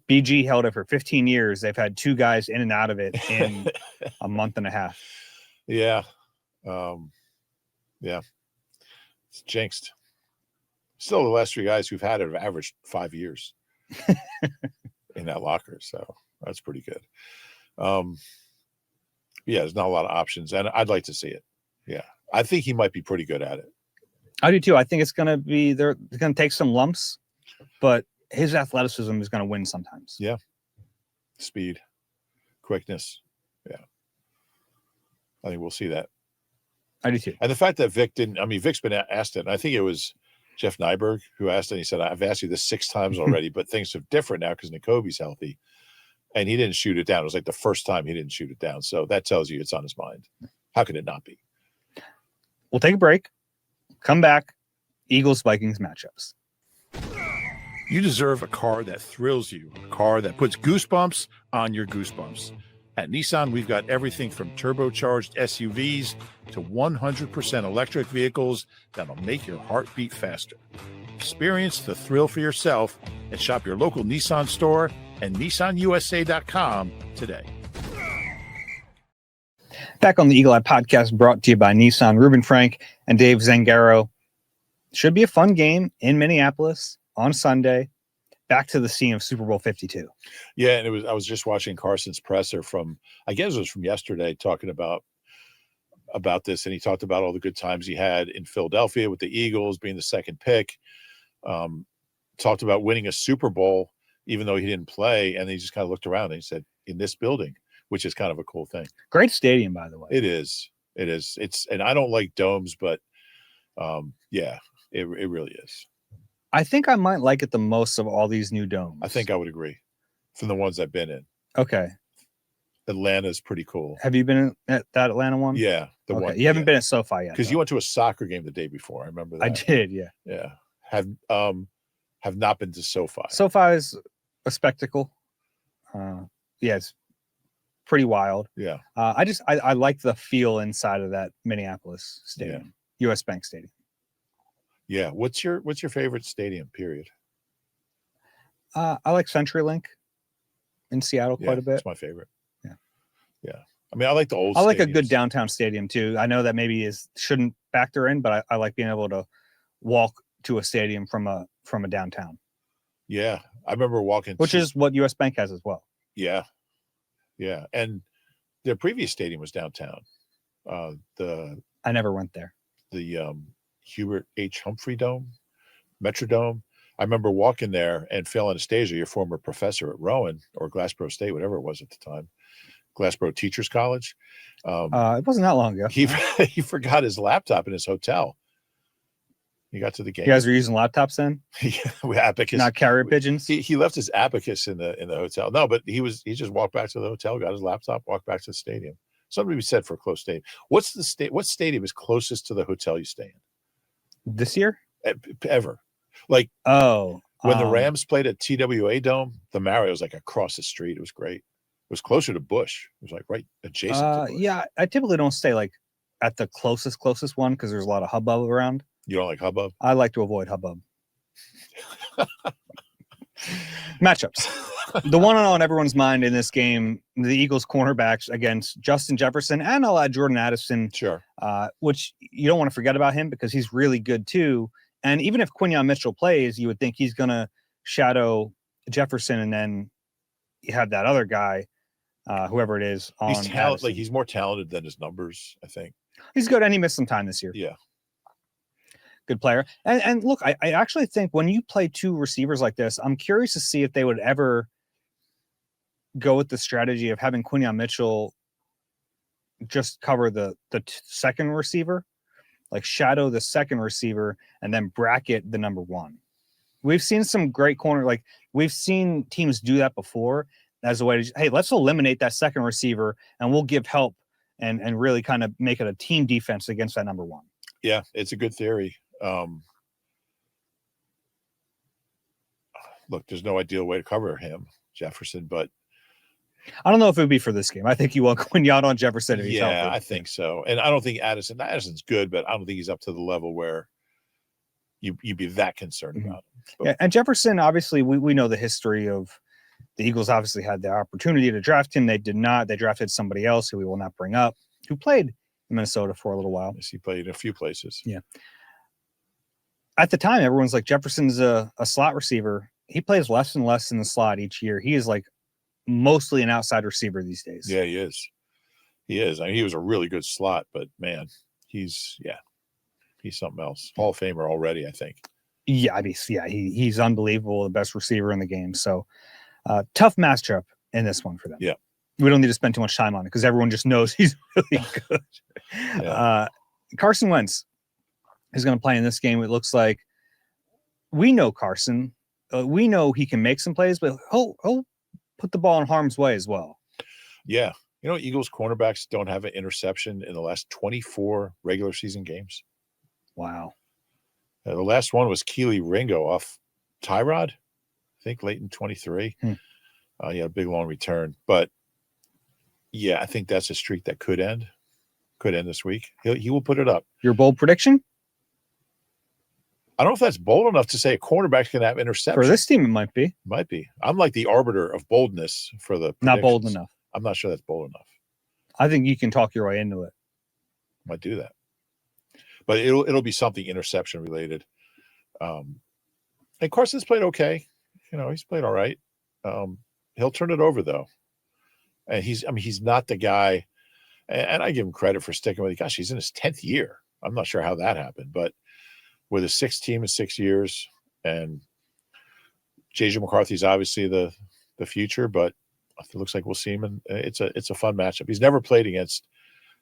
BG held it for 15 years. They've had 2 guys in and out of it in a month and a half. Yeah. Yeah. It's jinxed. Still, the last 3 guys who've had it have averaged 5 years in that locker. So that's pretty good. Yeah, there's not a lot of options, and I'd like to see it. Yeah. I think he might be pretty good at it. I do too. I think it's going to be, they're going to take some lumps, but his athleticism is going to win sometimes. Yeah. Speed, quickness. Yeah. I think we'll see that. I do too. And the fact that Vic's been asked it, and I think it was Jeff Nyberg, who asked, and he said, I've asked you this 6 times already, but things are different now because N'Kobe's healthy. And he didn't shoot it down. It was like the first time he didn't shoot it down. So that tells you it's on his mind. How could it not be? We'll take a break. Come back. Eagles-Vikings matchups. You deserve a car that thrills you, a car that puts goosebumps on your goosebumps. At Nissan, we've got everything from turbocharged SUVs to 100% electric vehicles that'll make your heart beat faster. Experience the thrill for yourself and shop your local Nissan store and NissanUSA.com today. Back on the Eagle Eye podcast, brought to you by Nissan. Reuben Frank and Dave Zangaro. Should be a fun game in Minneapolis on Sunday. Back to the scene of Super Bowl 52. Yeah, and I was just watching Carson's presser from, I guess it was from yesterday, talking about this, and he talked about all the good times he had in Philadelphia with the Eagles being the second pick. Talked about winning a Super Bowl, even though he didn't play, and he just kind of looked around and he said, in this building, which is kind of a cool thing. Great stadium, by the way. It is. And I don't like domes, but yeah, it really is. I think I might like it the most of all these new domes. I think I would agree from the ones I've been in. Okay. Atlanta's pretty cool. Have you been at that Atlanta one? Yeah. The one. You haven't been at SoFi yet. Because you went to a soccer game the day before. I remember that. I did, yeah. Yeah. Have not been to SoFi. SoFi is a spectacle. Yeah, it's pretty wild. Yeah. I like the feel inside of that Minneapolis stadium, US Bank Stadium. Yeah. What's your favorite stadium, period? I like CenturyLink in Seattle quite a bit. It's my favorite. Yeah. Yeah. I mean, I like the old I like stadiums. a good downtown stadium too. I know that maybe shouldn't factor in, but I like being able to walk to a stadium from a downtown. Yeah. I remember walking. Which is what US Bank has as well. Yeah. Yeah. And their previous stadium was downtown. I never went there. The Hubert H. Humphrey Dome, Metrodome. I remember walking there, and Phil Anastasia, your former professor at Rowan or Glassboro State, whatever it was at the time, Glassboro Teachers College. It wasn't that long ago. He forgot his laptop in his hotel. He got to the game. You guys were using laptops then? With abacus, not carrier pigeons. He left his abacus in the hotel. No, but he just walked back to the hotel, got his laptop, walked back to the stadium. Something to be said for a close stadium. What stadium is closest to the hotel you stay in? This year? Ever. Like, when the Rams played at TWA Dome, the Marriott was like across the street. It was great. It was closer to Busch. It was like right adjacent to Busch. Yeah, I typically don't stay like at the closest one because there's a lot of hubbub around. You don't like hubbub? I like to avoid hubbub. Matchups. The one on everyone's mind in this game, the Eagles cornerbacks against Justin Jefferson, and I'll add Jordan Addison. Sure. Which you don't want to forget about him because he's really good too. And even if Quinyon Mitchell plays, you would think he's going to shadow Jefferson, and then you have that other guy, whoever it is. He's talented. Like, he's more talented than his numbers, I think. He's good, and he missed some time this year. Yeah. Good player. And look, I actually think when you play two receivers like this, I'm curious to see if they would ever go with the strategy of having Quinyon Mitchell just cover the second receiver, like shadow the second receiver and then bracket the number one. We've seen some great corner, like we've seen teams do that before as a way to, hey, let's eliminate that second receiver and we'll give help and really kind of make it a team defense against that number one. Yeah, it's a good theory. Look, there's no ideal way to cover him, Jefferson, but I don't know if it would be for this game. I think you want Quinyon on Jefferson. If he's healthy. I think so. And I don't think Addison's good, but I don't think he's up to the level where you'd be that concerned about him. But, yeah, and Jefferson, obviously, we know the history of the Eagles. Obviously had the opportunity to draft him. They did not. They drafted somebody else who we will not bring up, who played in Minnesota for a little while. Yes, he played in a few places. Yeah. At the time, everyone's like, Jefferson's a slot receiver. He plays less and less in the slot each year. He is like mostly an outside receiver these days. Yeah, he is. He is. I mean, he was a really good slot, but man, he's something else. Hall of Famer already, I think. Yeah, I mean, he's unbelievable, the best receiver in the game. So tough matchup in this one for them. Yeah. We don't need to spend too much time on it because everyone just knows he's really good. Yeah. Carson Wentz is going to play in this game. It looks like we know Carson. We know he can make some plays, but he'll put the ball in harm's way as well. Yeah. Eagles cornerbacks don't have an interception in the last 24 regular season games. Wow. The last one was Keely Ringo off Tyrod, I think late in 23. He had a big long return. But, yeah, I think that's a streak that could end this week. He will put it up. Your bold prediction? I don't know if that's bold enough to say a cornerback's going to have interception. For this team, it might be. Might be. I'm like the arbiter of boldness for the Not bold enough. I'm not sure that's bold enough. I think you can talk your way into it. Might do that. But it'll be something interception related. And Carson's played okay. He's played all right. He'll turn it over though. And he's not the guy, and I give him credit for sticking with it. Gosh, he's in his 10th year. I'm not sure how that happened, but with a 6th team in 6 years, and J.J. McCarthy's obviously the future, but it looks like we'll see him, and it's a fun matchup. He's never played against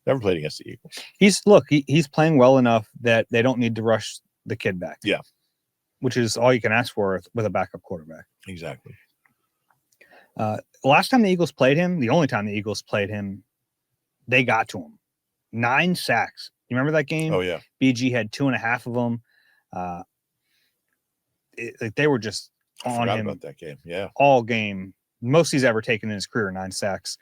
the Eagles. He's playing well enough that they don't need to rush the kid back. Yeah, which is all you can ask for with a backup quarterback. Exactly. Last time the Eagles played him, the only time the Eagles played him, they got to him. 9 sacks. You remember that game? Oh yeah. BG had 2.5 of them. They were just on him about that game. Yeah, all game. Most he's ever taken in his career, 9 sacks.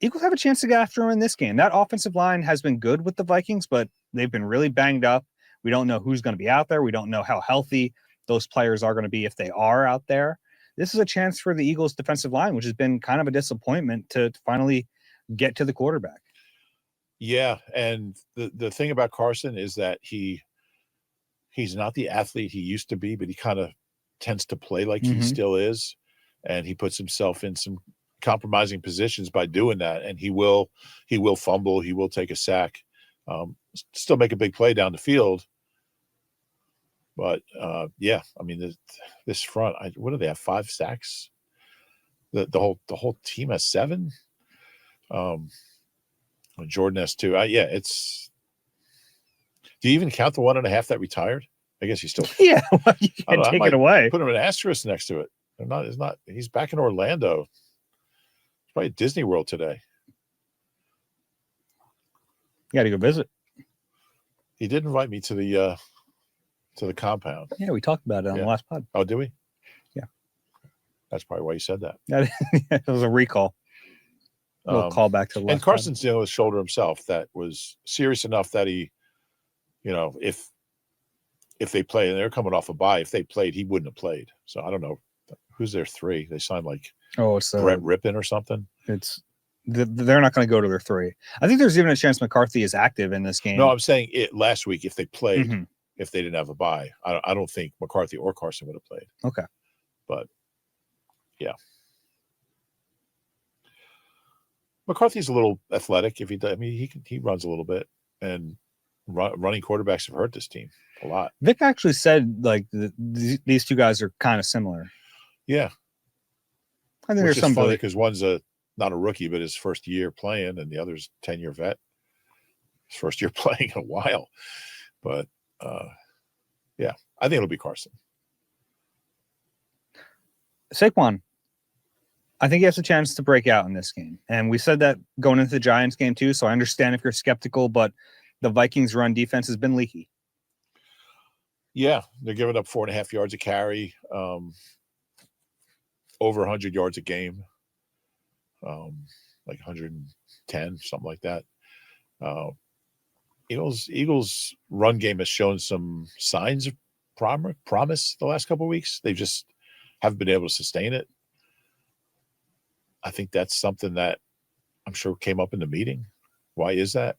Eagles have a chance to get after him in this game. That offensive line has been good with the Vikings, but they've been really banged up. We don't know who's going to be out there. We don't know how healthy those players are going to be if they are out there. This is a chance for the Eagles defensive line, which has been kind of a disappointment, to finally get to the quarterback. Yeah, and the thing about Carson is that he's not the athlete he used to be, but he kind of tends to play like he still is, and he puts himself in some compromising positions by doing that, and he will fumble, he will take a sack, still make a big play down the field. But yeah, I mean, this front, what do they have? 5 sacks. The whole team has 7. Jordan has 2. Yeah, it's. Do you even count the 1.5 that retired? I guess he's still. Yeah, well, you can take it away. Put him an asterisk next to it. It's not. He's back in Orlando. He's probably at Disney World today. You got to go visit. He did invite me to the compound. Yeah, we talked about it on the last pod. Oh, did we? Yeah. That's probably why you said that. It was a recall. We'll call back to the last And Carson's dealing with shoulder himself. That was serious enough that he, if they play, and they're coming off a bye, if they played, he wouldn't have played. So I don't know who's their 3. They signed it's Brett Rippon or something. They're not going to go to their 3. I think there's even a chance McCarthy is active in this game. No, I'm saying last week if they played, if they didn't have a bye, I don't think McCarthy or Carson would have played. Okay, but yeah. McCarthy's a little athletic. If he does, I mean, he runs a little bit, and running quarterbacks have hurt this team a lot. Vic actually said these 2 guys are kind of similar. Yeah, I think there's some funny because one's not a rookie, but his first year playing, and the other's 10-year vet. His first year playing in a while, but yeah, I think it'll be Carson. Saquon, I think he has a chance to break out in this game. And we said that going into the Giants game too, so I understand if you're skeptical, but the Vikings run defense has been leaky. Yeah, they're giving up 4.5 yards a carry, over 100 yards a game, like 110, something like that. Eagles run game has shown some signs of promise the last couple of weeks. They just haven't been able to sustain it. I think that's something that I'm sure came up in the meeting. Why is that?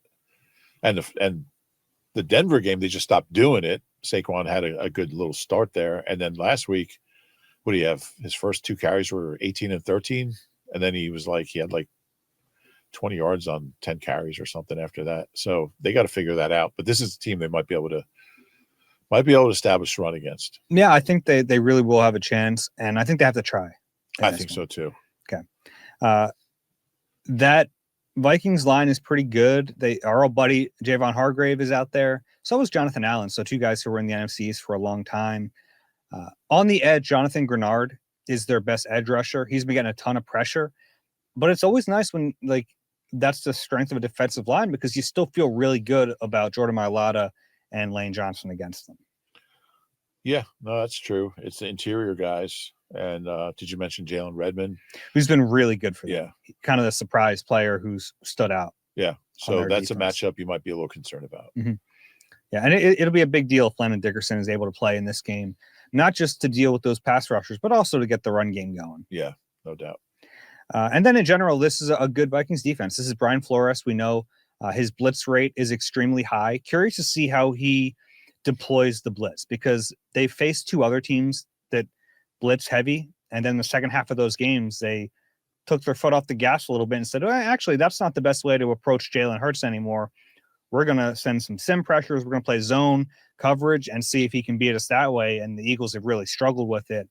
And the Denver game, they just stopped doing it. Saquon had a good little start there. And then last week, what do you have? His first 2 carries were 18 and 13. And then he had 20 yards on 10 carries or something after that. So they got to figure that out. But this is a team they might be able to establish a run against. Yeah, I think they really will have a chance. And I think they have to try. I think so too. Okay. That Vikings line is pretty good. Our old buddy Javon Hargrave is out there. So is Jonathan Allen. So 2 guys who were in the NFCs for a long time. On the edge, Jonathan Grenard is their best edge rusher. He's been getting a ton of pressure, but it's always nice when that's the strength of a defensive line because you still feel really good about Jordan Mailata and Lane Johnson against them. Yeah, no, that's true. It's the interior guys. And did you mention Jalen Redmond? Who's been really good for them. Yeah. Kind of the surprise player who's stood out. Yeah. So that's defense. a matchup you might be a little concerned about. Mm-hmm. Yeah, and it'll be a big deal if Landon Dickerson is able to play in this game, not just to deal with those pass rushers, but also to get the run game going. Yeah, no doubt. And then in general, this is a good Vikings defense. This is Brian Flores. We know his blitz rate is extremely high. Curious to see how he deploys the blitz because they faced two other teams that blitz heavy. And then the second half of those games, they took their foot off the gas a little bit and said, actually, that's not the best way to approach Jalen Hurts anymore. We're going to send some sim pressures. We're going to play zone coverage and see if he can beat us that way. And the Eagles have really struggled with it.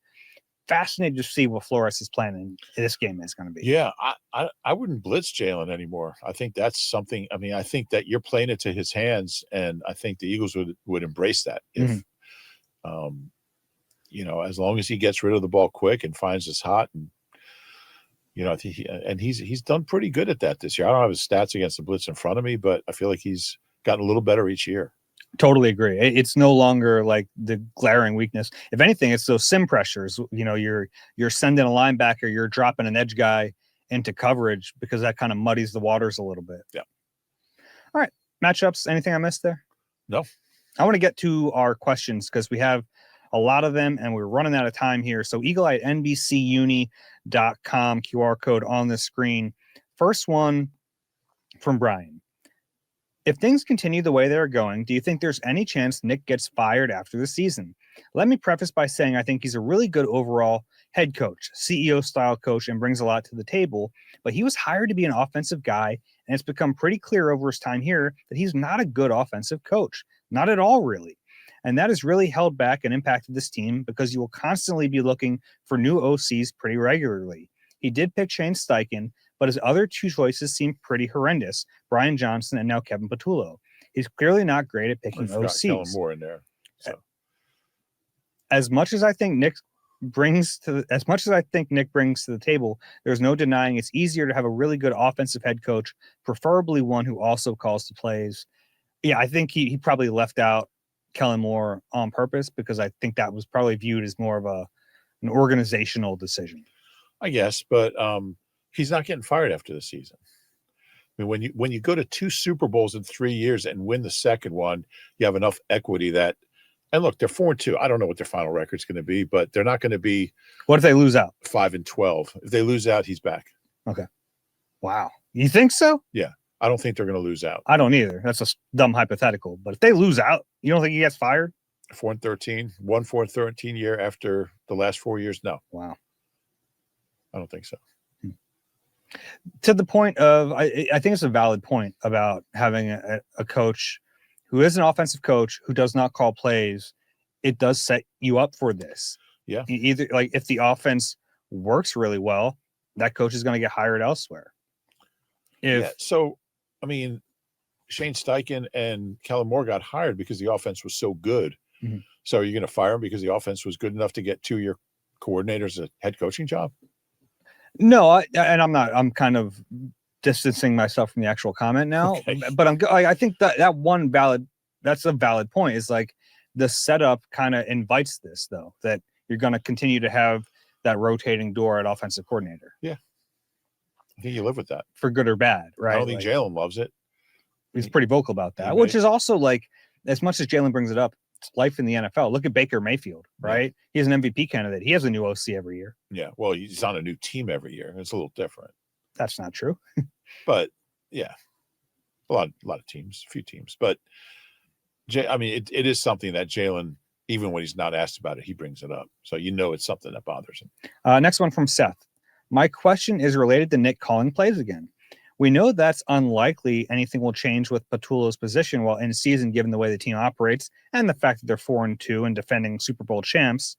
Fascinated to see what Flores' plan in this game is going to be. Yeah, I wouldn't blitz Jalen anymore. I think that's something. I mean, I think that you're playing it to his hands, and I think the Eagles would embrace that if, as long as he gets rid of the ball quick and finds us hot, and he's done pretty good at that this year. I don't have his stats against the blitz in front of me, but I feel like he's gotten a little better each year. Totally agree. It's no longer like the glaring weakness. If anything, it's those sim pressures. You're sending a linebacker, you're dropping an edge guy into coverage because that kind of muddies the waters a little bit. Yeah. All right. Matchups. Anything I missed there? No. I want to get to our questions because we have a lot of them and we're running out of time here. So Eagle-Eye at NBCUni.com QR code on the screen. First one from Brian. If things continue the way they're going, do you think there's any chance Nick gets fired after the season? Let me preface by saying I think he's a really good overall head coach, CEO-style coach, and brings a lot to the table, but he was hired to be an offensive guy, and it's become pretty clear over his time here that he's not a good offensive coach. Not at all, really. And that has really held back and impacted this team because you will constantly be looking for new OCs pretty regularly. He did pick Shane Steichen, but his other two choices seem pretty horrendous, Brian Johnson and now Kevin Patullo. He's clearly not great at picking OCs. Kellen Moore in there. So. As much as I think Nick brings to the table, there's no denying it's easier to have a really good offensive head coach, preferably one who also calls the plays. Yeah, I think he probably left out Kellen Moore on purpose because I think that was probably viewed as more of an organizational decision. I guess, but he's not getting fired after the season. I mean, when you go to 2 Super Bowls in 3 years and win the second one, you have enough equity that. And look, they're 4-2. I don't know what their final record's going to be, but they're not going to be. What if they lose out? 5-12. If they lose out, he's back. Okay. Wow. You think so? Yeah. I don't think they're going to lose out. I don't either. That's a dumb hypothetical. But if they lose out, you don't think he gets fired? 4-13, 1-4-13 year after the last 4 years? No. Wow. I don't think so. To the point of, I think it's a valid point about having a coach who is an offensive coach who does not call plays. It does set you up for this. Yeah. Either like if the offense works really well, that coach is going to get hired elsewhere. So, I mean, Shane Steichen and Kellen Moore got hired because the offense was so good. Mm-hmm. So are you going to fire them because the offense was good enough to get 2-year coordinators a head coaching job? No, I'm kind of distancing myself from the actual comment now, okay. But I think that's a valid point. Is like the setup kind of invites this though, that you're going to continue to have that rotating door at offensive coordinator. Yeah. I think you live with that for good or bad, right? I don't think Jalen loves it. He's pretty vocal about that, which is also like, as much as Jalen brings it up, it's life in the NFL. Look at Baker Mayfield, right? Yeah. He's an MVP candidate. He has a new OC every year. Yeah. Well, he's on a new team every year. It's a little different. That's not true. But yeah, a lot of teams, a few teams. But I mean, it is something that Jalen, even when he's not asked about it, he brings it up. So it's something that bothers him. Next one from Seth. My question is related to Nick calling plays again. We know that's unlikely anything will change with Patullo's position while in season, given the way the team operates and the fact that they're 4-2 and defending Super Bowl champs.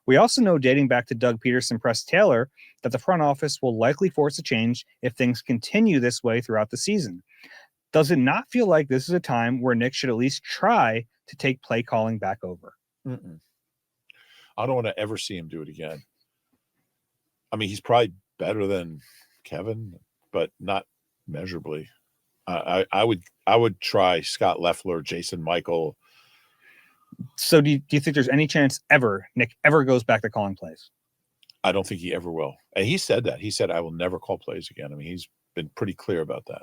We also know, dating back to Doug Peterson, Press Taylor, that the front office will likely force a change if things continue this way throughout the season. Does it not feel like this is a time where Nick should at least try to take play calling back over? Mm-mm. I don't want to ever see him do it again. I mean, he's probably better than Kevin, but not measurably. I would try Scott Loeffler, Jason Michael. So do you think there's any chance Nick ever goes back to calling plays? I don't think he ever will. And he said that. He said, I will never call plays again. I mean, he's been pretty clear about that.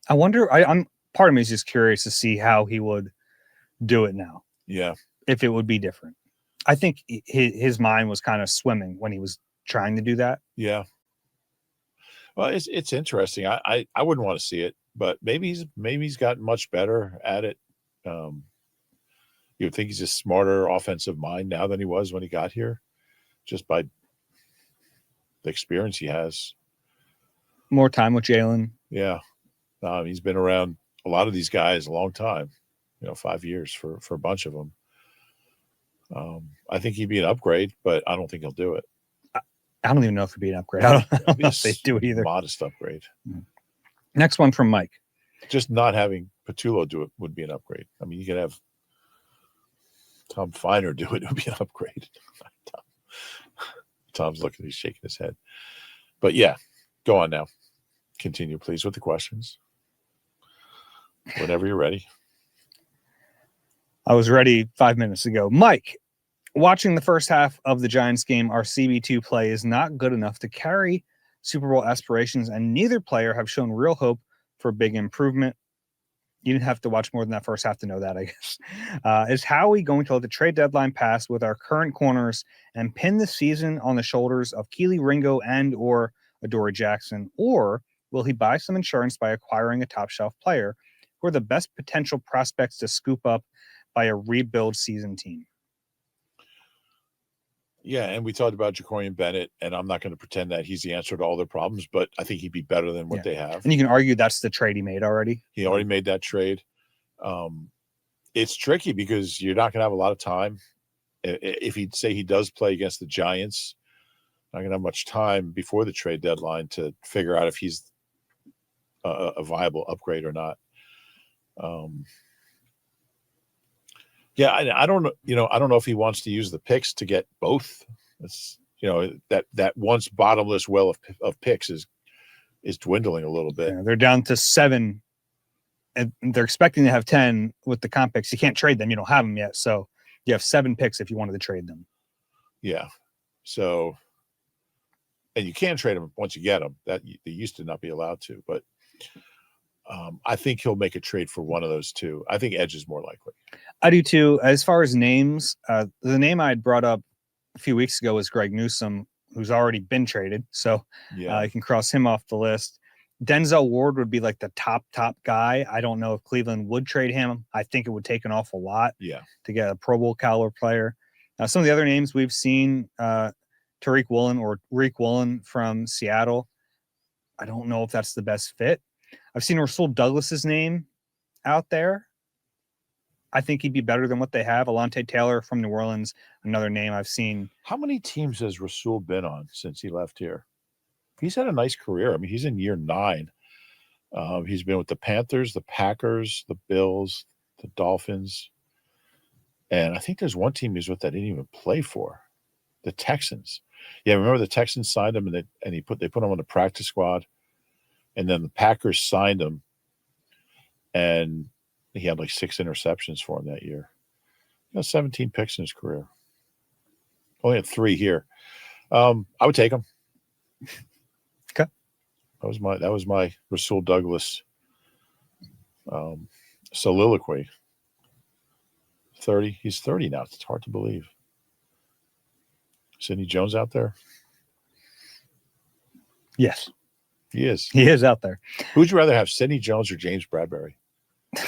I wonder, I'm part of me is just curious to see how he would do it now. Yeah. If it would be different. I think his mind was kind of swimming when he was trying to do that. Yeah. Well, it's interesting. I wouldn't want to see it, but maybe he's gotten much better at it. You would think he's a smarter offensive mind now than he was when he got here, just by the experience he has. More time with Jalen. Yeah. He's been around a lot of these guys a long time, 5 years for a bunch of them. I think he'd be an upgrade, but I don't think he'll do it. I don't even know if it'd be an upgrade. I don't know if they do it either. Modest upgrade. Next one from Mike. Just not having Patullo do it would be an upgrade. I mean, you could have Tom Feiner do it. It would be an upgrade. Tom's looking, he's shaking his head. But yeah, go on now. Continue, please, with the questions. Whenever you're ready. I was ready 5 minutes ago. Mike, watching the first half of the Giants game, our CB2 play is not good enough to carry Super Bowl aspirations, and neither player have shown real hope for big improvement. You didn't have to watch more than that first half to know that, I guess. Is Howie going to let the trade deadline pass with our current corners and pin the season on the shoulders of Keely Ringo and or Adoree Jackson? Or will he buy some insurance by acquiring a top shelf player who are the best potential prospects to scoop up by a rebuild season team? Yeah, and we talked about Jacorian Bennett, and I'm not going to pretend that he's the answer to all their problems, but I think he'd be better than what they have. And you can argue that's the trade he made already. He already made that trade. It's tricky because you're not going to have a lot of time. If he'd say he does play against the Giants, not going to have much time before the trade deadline to figure out if he's a viable upgrade or not. Yeah, I don't know. I don't know if he wants to use the picks to get both. It's that once bottomless well of picks is dwindling a little bit. Yeah, they're down to 7, and they're expecting to have 10 with the comp picks. You can't trade them; you don't have them yet. So you have 7 picks if you wanted to trade them. Yeah. So, and you can trade them once you get them. That they used to not be allowed to, but. I think he'll make a trade for one of those two. I think Edge is more likely. I do too. As far as names, the name I had brought up a few weeks ago was Greg Newsome, who's already been traded. So you can cross him off the list. Denzel Ward would be like the top guy. I don't know if Cleveland would trade him. I think it would take an awful lot to get a Pro Bowl caliber player. Some of the other names we've seen, Tariq Woolen or Reek Woolen from Seattle. I don't know if that's the best fit. I've seen Rasul Douglas's name out there. I think he'd be better than what they have. Alontae Taylor from New Orleans, another name I've seen. How many teams has Rasul been on since he left here? He's had a nice career. I mean, he's in year 9. He's been with the Panthers, the Packers, the Bills, the Dolphins. And I think there's one team he's with that didn't even play for, the Texans. Yeah, remember the Texans signed him and they put him on the practice squad. And then the Packers signed him, and he had like 6 interceptions for him that year. He got 17 picks in his career. Only had 3 here. I would take him. Okay. That was my Rasul Douglas soliloquy. 30. He's 30 now. It's hard to believe. Sidney Jones out there? Yes. He is. He is out there. Who'd you rather have, Sidney Jones or James Bradbury? All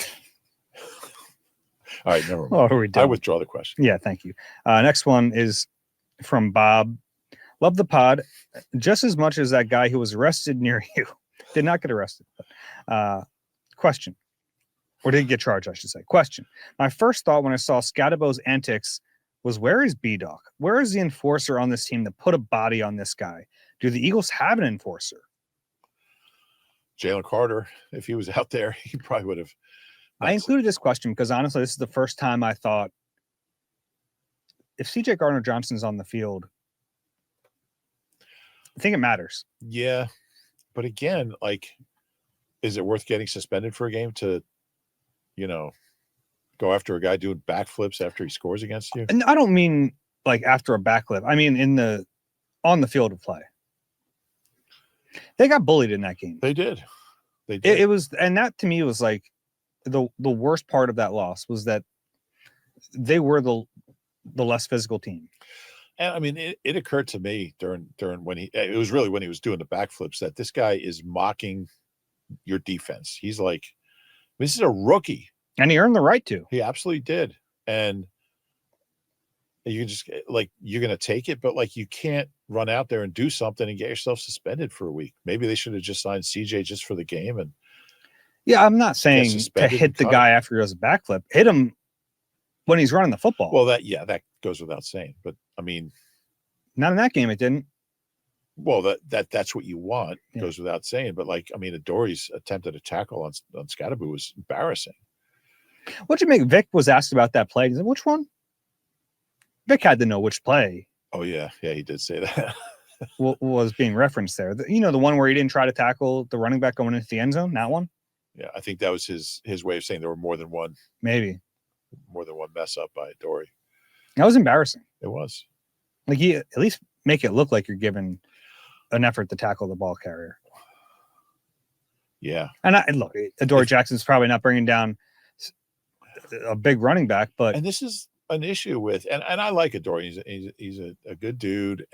right, never mind. I withdraw the question. Yeah, thank you. Next one is from Bob. Love the pod just as much as that guy who was arrested near you. Did not get arrested. Question. Or did get charged, I should say. Question. My first thought when I saw Scadabo's antics was, where is B-Dog? Where is the enforcer on this team that put a body on this guy? Do the Eagles have an enforcer? Jalen Carter, if he was out there, he probably would have. I included this question because honestly, this is the first time I thought if CJ Gardner-Johnson's on the field, I think it matters. Yeah. But again, like, is it worth getting suspended for a game to, go after a guy doing backflips after he scores against you? And I don't mean like after a backflip. I mean on the field of play. They got bullied in that game. They did. It was, and that to me was like the worst part of that loss was that they were the less physical team. And I mean, it occurred to me during when it was really when he was doing the backflips that this guy is mocking your defense. He's like, this is a rookie. And he earned the right to. He absolutely did. And you just like, you're going to take it, but like, you can't run out there and do something and get yourself suspended for a week. Maybe they should have just signed CJ just for the game. And yeah, I'm not saying to hit the guy after he does a backflip. Hit him when he's running the football. Well, that goes without saying. But I mean, not in that game, it didn't. Well, that's what you want. Yeah. Goes without saying. But like, I mean, Adore's attempted a tackle on Scadaboo was embarrassing. What'd you make? Vic was asked about that play. He said, which one? Vic had to know which play. Oh, yeah. Yeah, he did say that. What was being referenced there? The one where he didn't try to tackle the running back going into the end zone? That one? Yeah, I think that was his way of saying there were more than one. Maybe. More than one mess up by Adore. That was embarrassing. It was. Like, you at least make it look like you're giving an effort to tackle the ball carrier. Yeah. And look, Adore Jackson's probably not bringing down a big running back, but. And this is an issue with, and I like Adore. He's a good dude.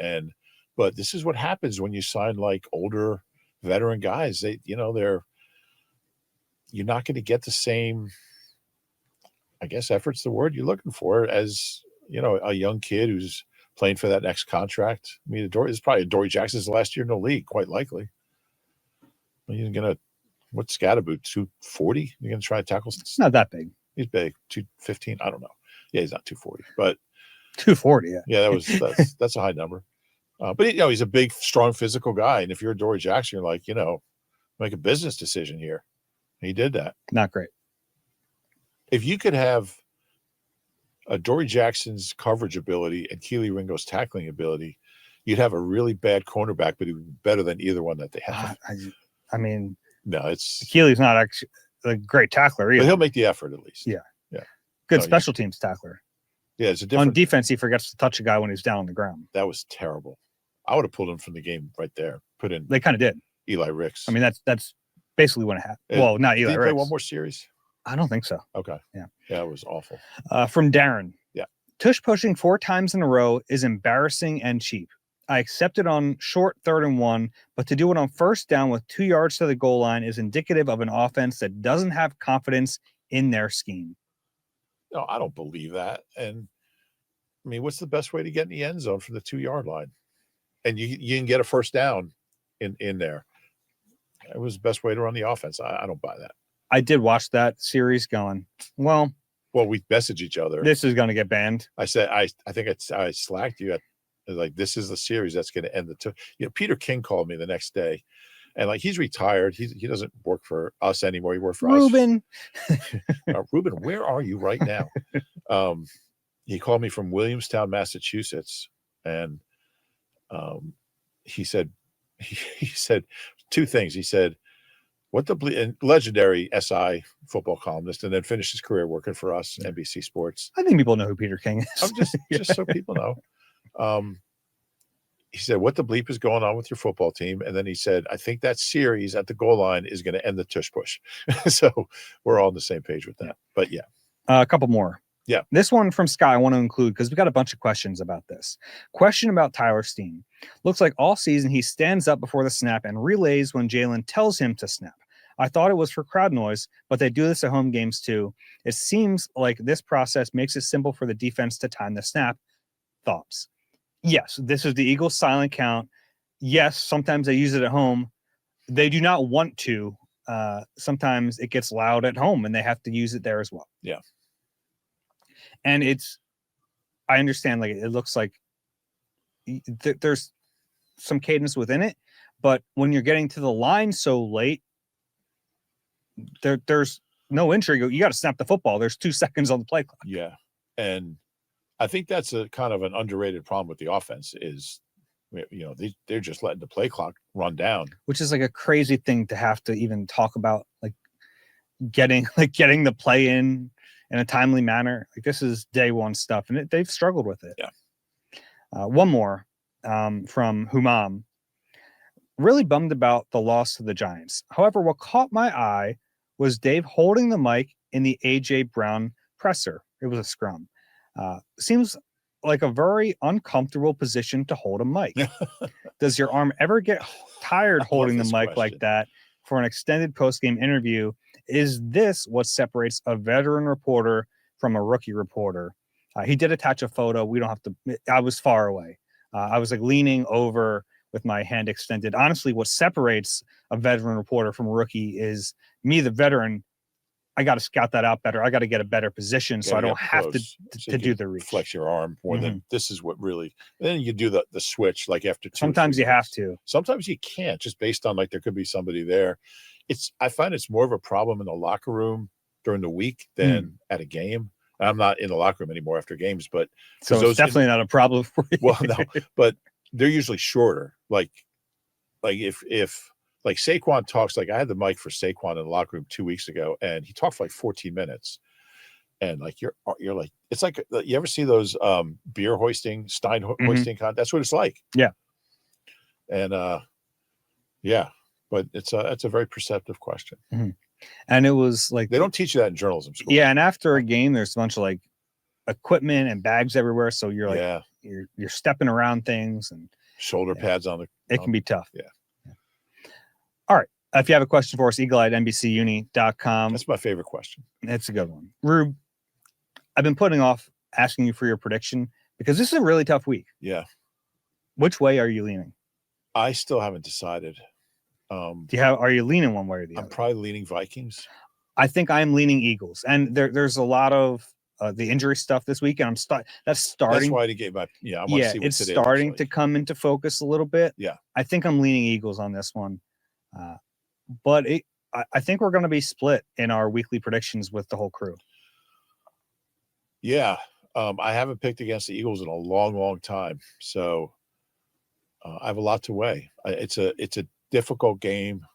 But this is what happens when you sign like older veteran guys. You're not going to get the same, I guess, effort's the word you're looking for as, a young kid who's playing for that next contract. I mean, Adore is probably Adore Jackson's last year in the league, quite likely. You're going to, what's Scadaboo, 240? You're going to try to tackle? It's not that big. He's big, 215. I don't know. Yeah, he's not 240, but 240. Yeah. Yeah, that's a high number. But he's a big, strong, physical guy. And if you're Adore Jackson, you're like, make a business decision here. And he did that. Not great. If you could have Adore Jackson's coverage ability and Keely Ringo's tackling ability, you'd have a really bad cornerback, but he would be better than either one that they have. I mean, no, it's Keely's not actually a great tackler either. But he'll make the effort at least. Yeah. Good special teams tackler. Yeah, it's a different. On defense, he forgets to touch a guy when he's down on the ground. That was terrible. I would have pulled him from the game right there. Put in. They kind of did. Eli Ricks. I mean, that's basically what happened. Well, not Eli Ricks. Did he play one more series? I don't think so. Okay. Yeah. Yeah, it was awful. From Darren. Yeah. Tush pushing 4 times in a row is embarrassing and cheap. I accept it on short 3rd and 1, but to do it on 1st down with 2 yards to the goal line is indicative of an offense that doesn't have confidence in their scheme. No, I don't believe that. And I mean, what's the best way to get in the end zone from the 2-yard line? And you can get a 1st down in there. It was the best way to run the offense. I don't buy that. I did watch that series going, well, we messaged each other. This is going to get banned. I said, I think I slacked you. Like, this is the series that's going to end Peter King called me the next day. And like, he's retired. He doesn't work for us anymore. He worked for Reuben. us. Reuben, where are you right now? He called me from Williamstown, Massachusetts. And he said 2 things. He said, what the legendary SI football columnist, and then finished his career working for us, NBC Sports. I think people know who Peter King is. I'm just so people know. He said, what the bleep is going on with your football team? And then he said, I think that series at the goal line is going to end the tush push. So we're all on the same page with that. But yeah. A couple more. Yeah. This one from Sky I want to include because we got a bunch of questions about this. Question about Tyler Steen. Looks like all season he stands up before the snap and relays when Jalen tells him to snap. I thought it was for crowd noise, but they do this at home games too. It seems like this process makes it simple for the defense to time the snap. Thoughts? Yes, this is the Eagles silent count. Yes, sometimes they use it at home. They do not want to. Sometimes it gets loud at home and they have to use it there as well. Yeah. And I understand, like, it looks like there's some cadence within it, but when you're getting to the line so late, there's no entry. You got to snap the football. There's 2 seconds on the play clock. Yeah. And I think that's a kind of an underrated problem with the offense is, they're just letting the play clock run down. Which is like a crazy thing to have to even talk about, like getting the play in a timely manner. Like this is day one stuff, and they've struggled with it. Yeah. One more from Humam. Really bummed about the loss to the Giants. However, what caught my eye was Dave holding the mic in the A.J. Brown presser. It was a scrum. Seems like a very uncomfortable position to hold a mic. Does your arm ever get tired holding the mic like that for an extended post-game interview? Is this what separates a veteran reporter from a rookie reporter? He did attach a photo. We don't have to. I was far away. I was like leaning over with my hand extended. Honestly, what separates a veteran reporter from a rookie is me, the veteran. I got to scout that out better. I got to get a better position so I don't have to do the reach. Flex your arm more than this is what really. Then you do the switch like after 2. Sometimes you have to. Sometimes you can't, just based on like there could be somebody there. I find it's more of a problem in the locker room during the week than at a game. I'm not in the locker room anymore after games, but so it's definitely not a problem for you. Well, no, but they're usually shorter. Like if like Saquon talks, like I had the mic for Saquon in the locker room 2 weeks ago, and he talked for like 14 minutes. And like you're like, it's like, you ever see those beer hoisting, Stein hoisting? That's what it's like. Yeah. And yeah, but it's a very perceptive question. And it was like, they don't teach you that in journalism school. Yeah. And after a game, there's a bunch of like equipment and bags everywhere. So you're like, you're stepping around things and shoulder pads on the. It can be tough. Yeah. All right. If you have a question for us, eagle@nbcuni.com. That's my favorite question. It's a good one. Rube, I've been putting off asking you for your prediction because this is a really tough week. Yeah. Which way are you leaning? I still haven't decided. Are you leaning one way or the other? I'm probably leaning Vikings. I think I'm leaning Eagles. And there's a lot of the injury stuff this week, and that's starting. That's why I gave my I want to see what it's today starting looks like. to come into focus a little bit. Yeah. I think I'm leaning Eagles on this one. But I think we're going to be split in our weekly predictions with the whole crew. Yeah. I haven't picked against the Eagles in a long, long time. So I have a lot to weigh. It's a difficult game.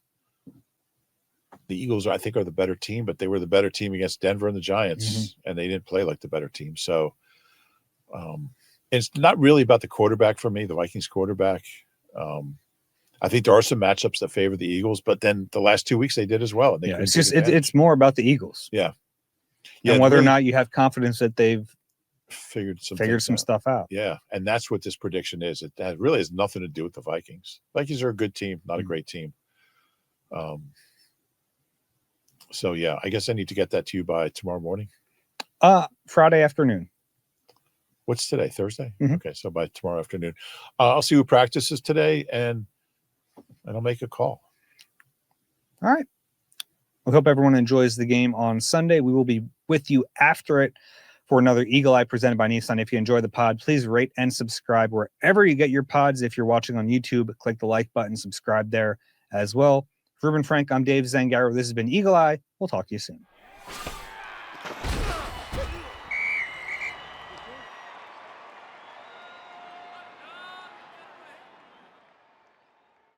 The Eagles, I think, are the better team, but they were the better team against Denver and the Giants, and they didn't play like the better team. So it's not really about the quarterback for me, the Vikings quarterback. I think there are some matchups that favor the Eagles, but then the last 2 weeks they did as well. And it's more about the Eagles. Yeah. And whether or not you have confidence that they've figured some stuff out. Yeah. And that's what this prediction is. It really has nothing to do with the Vikings. Vikings are a good team, not a great team. So yeah, I guess I need to get that to you by tomorrow morning. Friday afternoon. What's today? Thursday? Okay. So by tomorrow afternoon, I'll see who practices today and I'll make a call. All right. We hope everyone enjoys the game on Sunday. We will be with you after it for another Eagle Eye presented by Nissan. If you enjoy the pod, please rate and subscribe wherever you get your pods. If you're watching on YouTube, click the like button, subscribe there as well. Reuben Frank, I'm Dave Zangaro. This has been Eagle Eye. We'll talk to you soon.